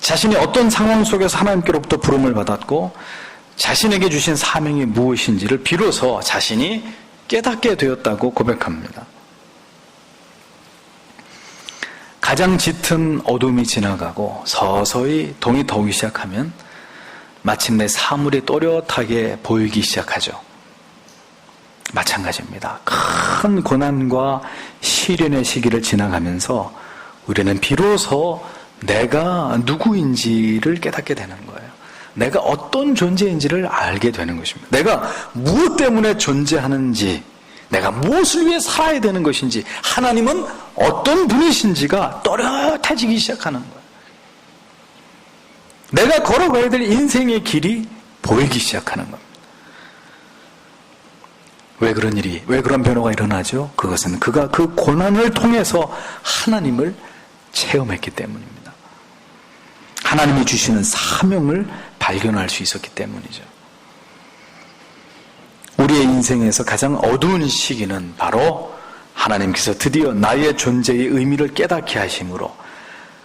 자신이 어떤 상황 속에서 하나님께로부터 부름을 받았고 자신에게 주신 사명이 무엇인지를 비로소 자신이 깨닫게 되었다고 고백합니다. 가장 짙은 어둠이 지나가고 서서히 동이 더우기 시작하면 마침내 사물이 또렷하게 보이기 시작하죠. 마찬가지입니다. 큰 고난과 시련의 시기를 지나가면서 우리는 비로소 내가 누구인지를 깨닫게 되는 거예요. 내가 어떤 존재인지를 알게 되는 것입니다. 내가 무엇 때문에 존재하는지, 내가 무엇을 위해 살아야 되는 것인지, 하나님은 어떤 분이신지가 또렷해지기 시작하는 거예요. 내가 걸어가야 될 인생의 길이 보이기 시작하는 겁니다. 왜 그런 변화가 일어나죠? 그것은 그가 그 고난을 통해서 하나님을 체험했기 때문입니다. 하나님이 주시는 사명을 발견할 수 있었기 때문이죠. 우리의 인생에서 가장 어두운 시기는 바로 하나님께서 드디어 나의 존재의 의미를 깨닫게 하심으로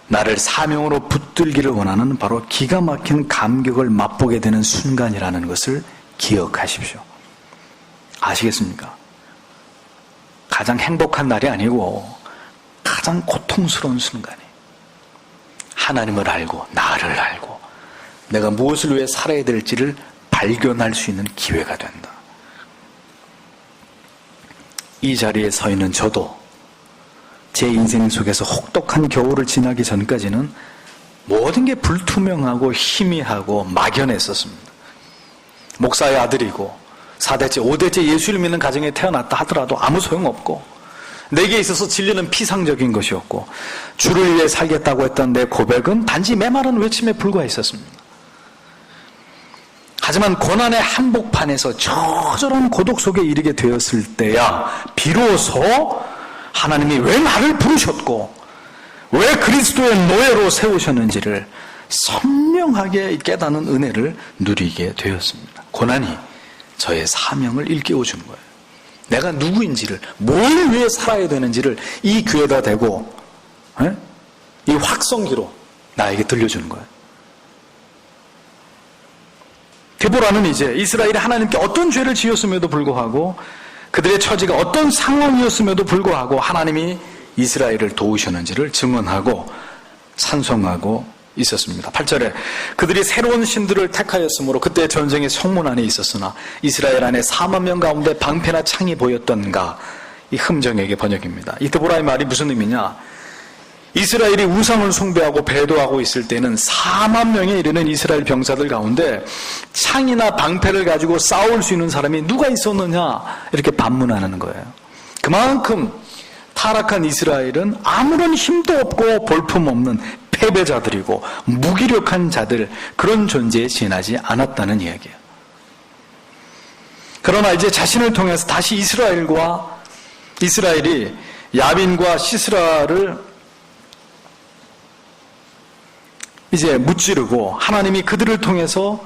나를 사명으로 붙들기를 원하는 바로 기가 막힌 감격을 맛보게 되는 순간이라는 것을 기억하십시오. 아시겠습니까? 가장 행복한 날이 아니고 가장 고통스러운 순간이 하나님을 알고 나를 알고 내가 무엇을 위해 살아야 될지를 발견할 수 있는 기회가 된다. 이 자리에 서 있는 저도 제 인생 속에서 혹독한 겨울을 지나기 전까지는 모든 게 불투명하고 희미하고 막연했었습니다. 목사의 아들이고 4대째, 5대째 예수를 믿는 가정에 태어났다 하더라도 아무 소용없고 내게 있어서 진리는 피상적인 것이었고 주를 위해 살겠다고 했던 내 고백은 단지 메마른 외침에 불과했었습니다. 하지만 고난의 한복판에서 처절한 고독 속에 이르게 되었을 때야 비로소 하나님이 왜 나를 부르셨고 왜 그리스도의 노예로 세우셨는지를 선명하게 깨닫는 은혜를 누리게 되었습니다. 고난이 저의 사명을 일깨워준 거예요. 내가 누구인지를, 뭘 위해 살아야 되는지를 이 귀에다 대고 이 확성기로 나에게 들려주는 거예요. 데보라는 이제 이스라엘이 하나님께 어떤 죄를 지었음에도 불구하고 그들의 처지가 어떤 상황이었음에도 불구하고 하나님이 이스라엘을 도우셨는지를 증언하고 찬송하고 있었습니다. 8절에 그들이 새로운 신들을 택하였으므로 그때 전쟁의 성문 안에 있었으나 이스라엘 안에 4만 명 가운데 방패나 창이 보였던가. 이 흠정에게 번역입니다. 이 데보라의 말이 무슨 의미냐? 이스라엘이 우상을 숭배하고 배도하고 있을 때는 4만 명에 이르는 이스라엘 병사들 가운데 창이나 방패를 가지고 싸울 수 있는 사람이 누가 있었느냐 이렇게 반문하는 거예요. 그만큼 타락한 이스라엘은 아무런 힘도 없고 볼품없는 패배자들이고 무기력한 자들, 그런 존재에 지나지 않았다는 이야기예요. 그러나 이제 자신을 통해서 다시 이스라엘이 야빈과 시스라를 이제 무찌르고 하나님이 그들을 통해서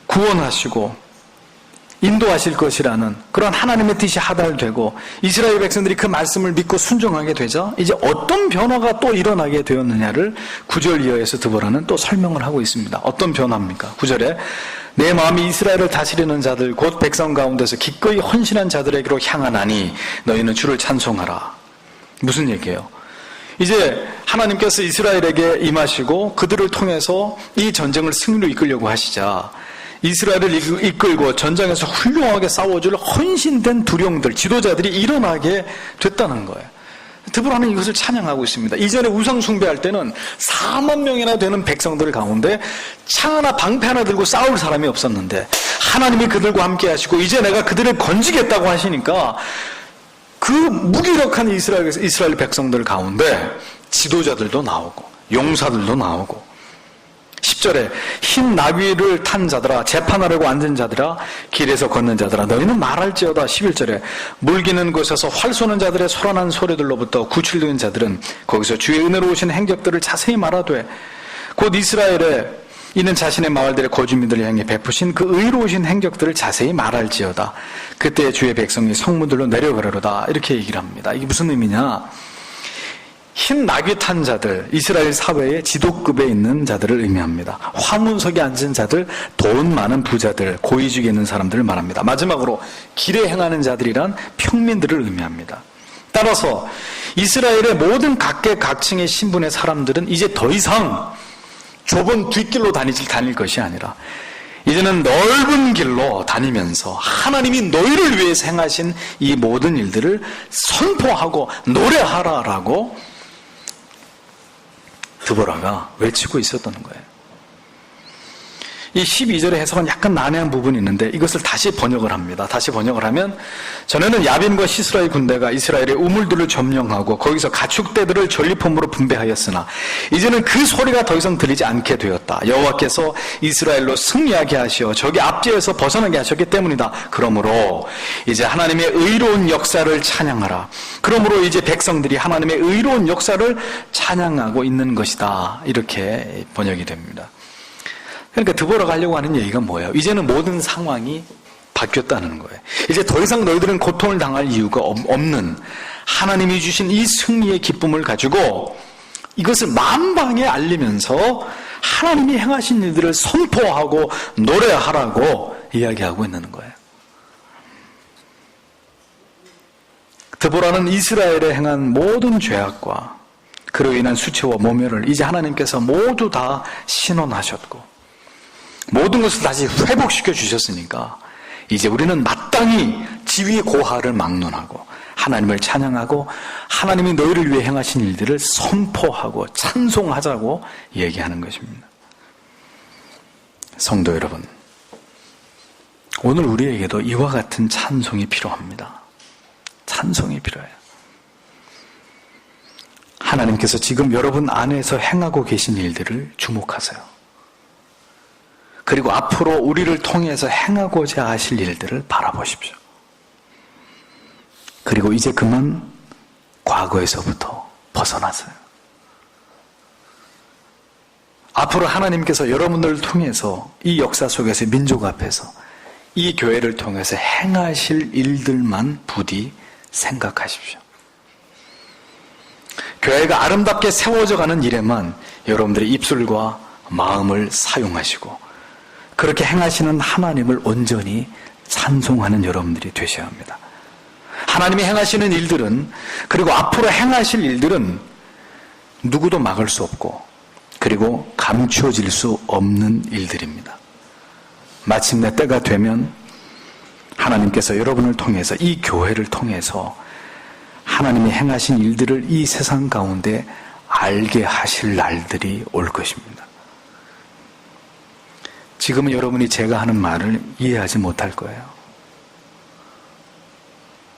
구원하시고 인도하실 것이라는 그런 하나님의 뜻이 하달되고 이스라엘 백성들이 그 말씀을 믿고 순종하게 되자 이제 어떤 변화가 또 일어나게 되었느냐를 9절 이하에서 드보라는 또 설명을 하고 있습니다. 어떤 변화입니까? 9절에 내 마음이 이스라엘을 다스리는 자들 곧 백성 가운데서 기꺼이 헌신한 자들에게로 향하나니 너희는 주를 찬송하라. 무슨 얘기예요? 이제 하나님께서 이스라엘에게 임하시고 그들을 통해서 이 전쟁을 승리로 이끌려고 하시자 이스라엘을 이끌고 전장에서 훌륭하게 싸워줄 헌신된 두령들, 지도자들이 일어나게 됐다는 거예요. 드보라는 이것을 찬양하고 있습니다. 이전에 우상 숭배할 때는 4만 명이나 되는 백성들 가운데 창 하나 방패 하나 들고 싸울 사람이 없었는데 하나님이 그들과 함께 하시고 이제 내가 그들을 건지겠다고 하시니까 그 그 무기력한 이스라엘 백성들 가운데 지도자들도 나오고 용사들도 나오고 10절에 흰 나귀를 탄 자들아 재판하려고 앉은 자들아 길에서 걷는 자들아 너희는 말할지어다. 11절에 물기는 곳에서 활 쏘는 자들의 소란한 소리들로부터 구출된 자들은 거기서 주의 은혜로우신 행적들을 자세히 말하되 곧 이스라엘에 있는 자신의 마을들의 거주민들을 향해 베푸신 그 의로우신 행적들을 자세히 말할지어다. 그때 주의 백성이 성문들로 내려가려다. 이렇게 얘기를 합니다. 이게 무슨 의미냐? 흰 나귀 탄 자들, 이스라엘 사회의 지도급에 있는 자들을 의미합니다. 화문석에 앉은 자들, 돈 많은 부자들, 고위직에 있는 사람들을 말합니다. 마지막으로 길에 행하는 자들이란 평민들을 의미합니다. 따라서 이스라엘의 모든 각계각층의 신분의 사람들은 이제 더 이상 좁은 뒷길로 다닐 것이 아니라 이제는 넓은 길로 다니면서 하나님이 너희를 위해서 행하신 이 모든 일들을 선포하고 노래하라라고 드보라가 외치고 있었던 거예요. 이 12절의 해석은 약간 난해한 부분이 있는데 이것을 다시 번역을 합니다. 다시 번역을 하면 전에는 야빈과 시스라의 군대가 이스라엘의 우물들을 점령하고 거기서 가축대들을 전리품으로 분배하였으나 이제는 그 소리가 더 이상 들리지 않게 되었다. 여호와께서 이스라엘로 승리하게 하시어 적의 압제에서 벗어나게 하셨기 때문이다. 그러므로 이제 하나님의 의로운 역사를 찬양하라. 그러므로 이제 백성들이 하나님의 의로운 역사를 찬양하고 있는 것이다. 이렇게 번역이 됩니다. 그러니까 드보라가 하려고 하는 얘기가 뭐예요? 이제는 모든 상황이 바뀌었다는 거예요. 이제 더 이상 너희들은 고통을 당할 이유가 없는 하나님이 주신 이 승리의 기쁨을 가지고 이것을 만방에 알리면서 하나님이 행하신 일들을 선포하고 노래하라고 이야기하고 있는 거예요. 드보라는 이스라엘에 행한 모든 죄악과 그로 인한 수치와 모멸을 이제 하나님께서 모두 다 신원하셨고 모든 것을 다시 회복시켜 주셨으니까 이제 우리는 마땅히 지위 고하를 막론하고 하나님을 찬양하고 하나님이 너희를 위해 행하신 일들을 선포하고 찬송하자고 얘기하는 것입니다. 성도 여러분, 오늘 우리에게도 이와 같은 찬송이 필요합니다. 찬송이 필요해요. 하나님께서 지금 여러분 안에서 행하고 계신 일들을 주목하세요. 그리고 앞으로 우리를 통해서 행하고자 하실 일들을 바라보십시오. 그리고 이제 그만 과거에서부터 벗어나세요. 앞으로 하나님께서 여러분들을 통해서 이 역사 속에서 민족 앞에서 이 교회를 통해서 행하실 일들만 부디 생각하십시오. 교회가 아름답게 세워져 가는 일에만 여러분들의 입술과 마음을 사용하시고 그렇게 행하시는 하나님을 온전히 찬송하는 여러분들이 되셔야 합니다. 하나님이 행하시는 일들은 그리고 앞으로 행하실 일들은 누구도 막을 수 없고 그리고 감추어질 수 없는 일들입니다. 마침내 때가 되면 하나님께서 여러분을 통해서 이 교회를 통해서 하나님이 행하신 일들을 이 세상 가운데 알게 하실 날들이 올 것입니다. 지금은 여러분이 제가 하는 말을 이해하지 못할 거예요.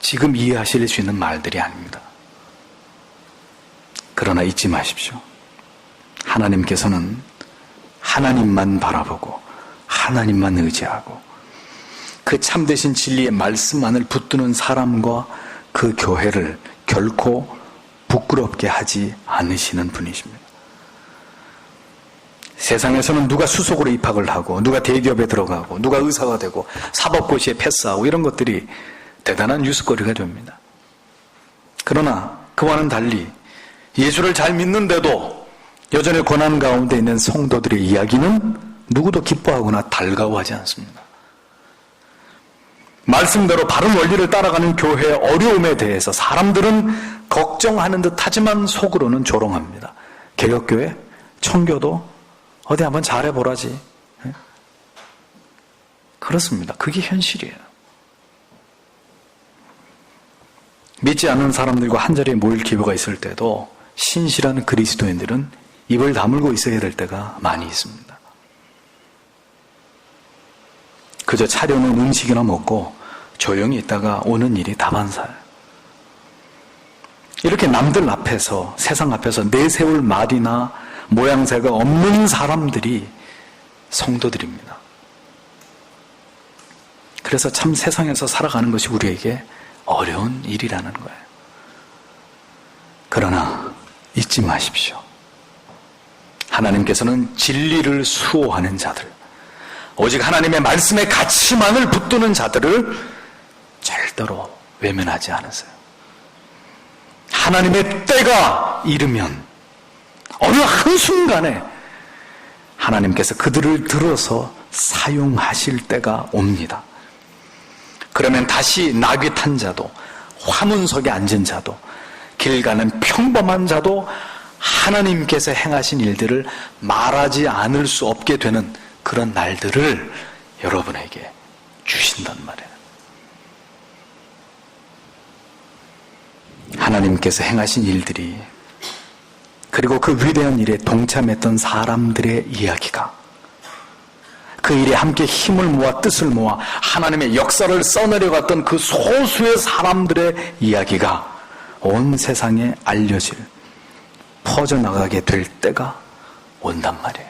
지금 이해하실 수 있는 말들이 아닙니다. 그러나 잊지 마십시오. 하나님께서는 하나님만 바라보고 하나님만 의지하고 그 참되신 진리의 말씀만을 붙드는 사람과 그 교회를 결코 부끄럽게 하지 않으시는 분이십니다. 세상에서는 누가 수석으로 입학을 하고 누가 대기업에 들어가고 누가 의사가 되고 사법고시에 패스하고 이런 것들이 대단한 뉴스거리가 됩니다. 그러나 그와는 달리 예수를 잘 믿는데도 여전히 고난 가운데 있는 성도들의 이야기는 누구도 기뻐하거나 달가워하지 않습니다. 말씀대로 바른 원리를 따라가는 교회의 어려움에 대해서 사람들은 걱정하는 듯 하지만 속으로는 조롱합니다. 개혁교회, 청교도 어디 한번 잘해보라지. 그렇습니다. 그게 현실이에요. 믿지 않는 사람들과 한자리에 모일 기회가 있을 때도 신실한 그리스도인들은 입을 다물고 있어야 될 때가 많이 있습니다. 그저 차려놓은 음식이나 먹고 조용히 있다가 오는 일이 다반사예요. 이렇게 남들 앞에서, 세상 앞에서 내세울 말이나 모양새가 없는 사람들이 성도들입니다. 그래서 참 세상에서 살아가는 것이 우리에게 어려운 일이라는 거예요. 그러나 잊지 마십시오. 하나님께서는 진리를 수호하는 자들, 오직 하나님의 말씀의 가치만을 붙드는 자들을 절대로 외면하지 않으세요. 하나님의 때가 이르면 어느 한순간에 하나님께서 그들을 들어서 사용하실 때가 옵니다. 그러면 다시 나귀 탄 자도, 화문석에 앉은 자도, 길 가는 평범한 자도 하나님께서 행하신 일들을 말하지 않을 수 없게 되는 그런 날들을 여러분에게 주신단 말이에요. 하나님께서 행하신 일들이, 그리고 그 위대한 일에 동참했던 사람들의 이야기가, 그 일에 함께 힘을 모아 뜻을 모아 하나님의 역사를 써내려갔던 그 소수의 사람들의 이야기가 온 세상에 알려질, 퍼져나가게 될 때가 온단 말이에요.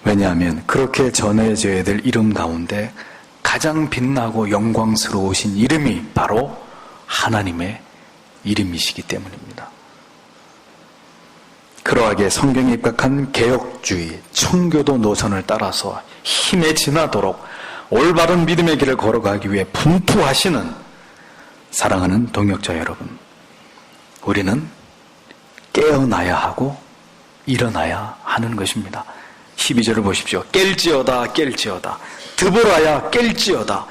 왜냐하면 그렇게 전해져야 될 이름 가운데 가장 빛나고 영광스러우신 이름이 바로 하나님의 이름이시기 때문입니다. 그러하게 성경에 입각한 개혁주의, 청교도 노선을 따라서 힘에 지나도록 올바른 믿음의 길을 걸어가기 위해 분투하시는 사랑하는 동역자 여러분, 우리는 깨어나야 하고 일어나야 하는 것입니다. 12절을 보십시오. 깰지어다 깰지어다, 드보라야 깰지어다,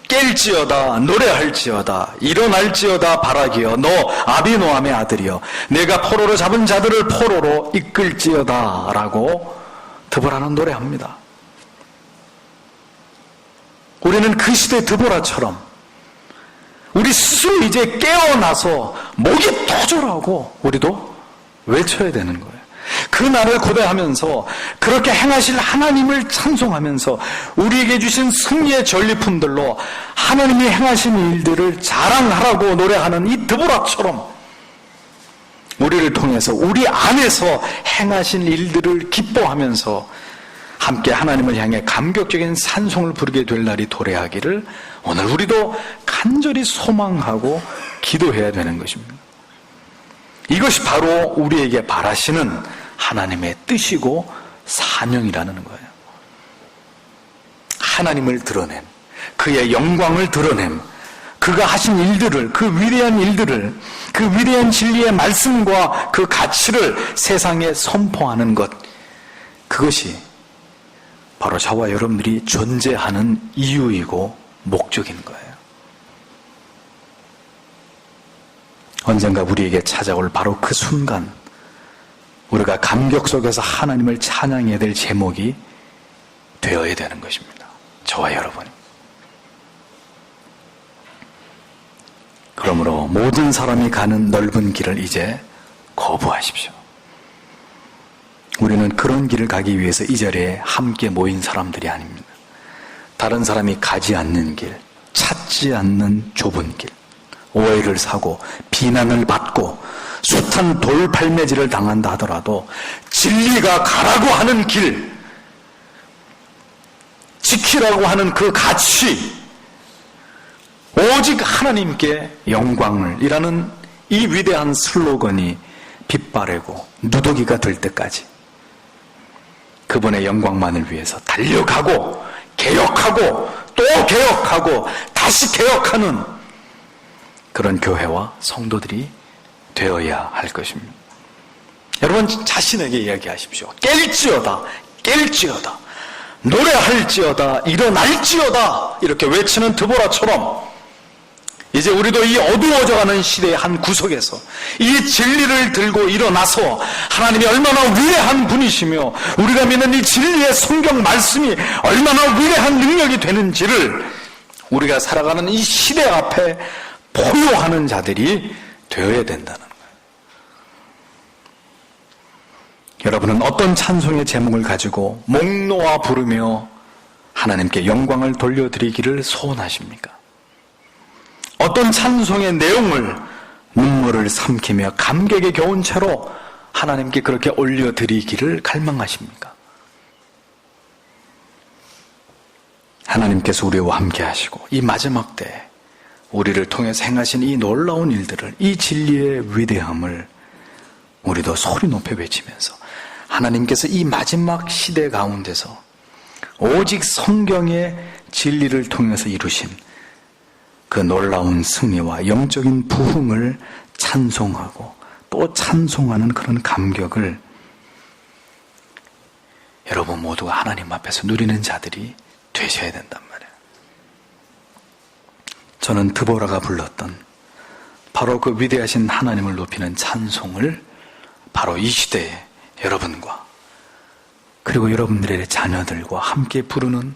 깰지어다 노래할지어다, 일어날지어다 바라기여, 너 아비노함의 아들이여, 내가 포로로 잡은 자들을 포로로 이끌지어다 라고 드보라는 노래합니다. 우리는 그 시대 드보라처럼 우리 스스로 이제 깨어나서 목이 터져라고 우리도 외쳐야 되는 거예요. 그 날을 고대하면서 그렇게 행하실 하나님을 찬송하면서 우리에게 주신 승리의 전리품들로 하나님이 행하신 일들을 자랑하라고 노래하는 이 드보라처럼 우리를 통해서 우리 안에서 행하신 일들을 기뻐하면서 함께 하나님을 향해 감격적인 찬송을 부르게 될 날이 도래하기를 오늘 우리도 간절히 소망하고 기도해야 되는 것입니다. 이것이 바로 우리에게 바라시는 하나님의 뜻이고 사명이라는 거예요. 하나님을 드러냄, 그의 영광을 드러냄, 그가 하신 일들을, 그 위대한 일들을, 그 위대한 진리의 말씀과 그 가치를 세상에 선포하는 것, 그것이 바로 저와 여러분들이 존재하는 이유이고 목적인 거예요. 언젠가 우리에게 찾아올 바로 그 순간, 우리가 감격 속에서 하나님을 찬양해야 될 제목이 되어야 되는 것입니다. 저와 여러분이. 그러므로 모든 사람이 가는 넓은 길을 이제 거부하십시오. 우리는 그런 길을 가기 위해서 이 자리에 함께 모인 사람들이 아닙니다. 다른 사람이 가지 않는 길, 찾지 않는 좁은 길, 오해를 사고 비난을 받고 숱한 돌팔매질을 당한다 하더라도 진리가 가라고 하는 길, 지키라고 하는 그 가치, 오직 하나님께 영광을 이라는 이 위대한 슬로건이 빛바래고 누더기가 될 때까지 그분의 영광만을 위해서 달려가고 개혁하고 또 개혁하고 다시 개혁하는 그런 교회와 성도들이 되어야 할 것입니다. 여러분 자신에게 이야기하십시오. 깰지어다 깰지어다 노래할지어다 일어날지어다 이렇게 외치는 드보라처럼 이제 우리도 이 어두워져가는 시대의 한 구석에서 이 진리를 들고 일어나서 하나님이 얼마나 위대한 분이시며 우리가 믿는 이 진리의 성경 말씀이 얼마나 위대한 능력이 되는지를 우리가 살아가는 이 시대 앞에 포효하는 자들이 되어야 된다는 거예요. 여러분은 어떤 찬송의 제목을 가지고 목 놓아 부르며 하나님께 영광을 돌려드리기를 소원하십니까? 어떤 찬송의 내용을 눈물을 삼키며 감격에 겨운 채로 하나님께 그렇게 올려드리기를 갈망하십니까? 하나님께서 우리와 함께 하시고 이 마지막 때 우리를 통해서 행하신 이 놀라운 일들을, 이 진리의 위대함을 우리도 소리 높여 외치면서 하나님께서 이 마지막 시대 가운데서 오직 성경의 진리를 통해서 이루신 그 놀라운 승리와 영적인 부흥을 찬송하고 또 찬송하는 그런 감격을 여러분 모두가 하나님 앞에서 누리는 자들이 되셔야 된단 말이에요. 저는 드보라가 불렀던 바로 그 위대하신 하나님을 높이는 찬송을 바로 이 시대에 여러분과 그리고 여러분들의 자녀들과 함께 부르는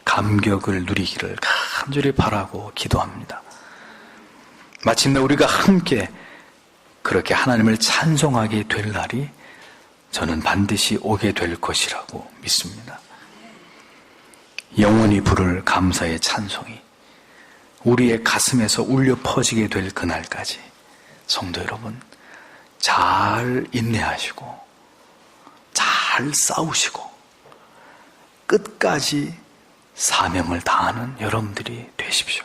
감격을 누리기를 간절히 바라고 기도합니다. 마침내 우리가 함께 그렇게 하나님을 찬송하게 될 날이 저는 반드시 오게 될 것이라고 믿습니다. 영원히 부를 감사의 찬송이 우리의 가슴에서 울려 퍼지게 될 그날까지 성도 여러분 잘 인내하시고 잘 싸우시고 끝까지 사명을 다하는 여러분들이 되십시오.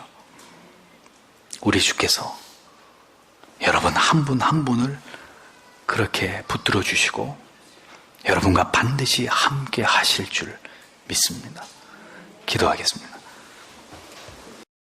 우리 주께서 여러분 한 분 한 분을 그렇게 붙들어 주시고 여러분과 반드시 함께 하실 줄 믿습니다. 기도하겠습니다.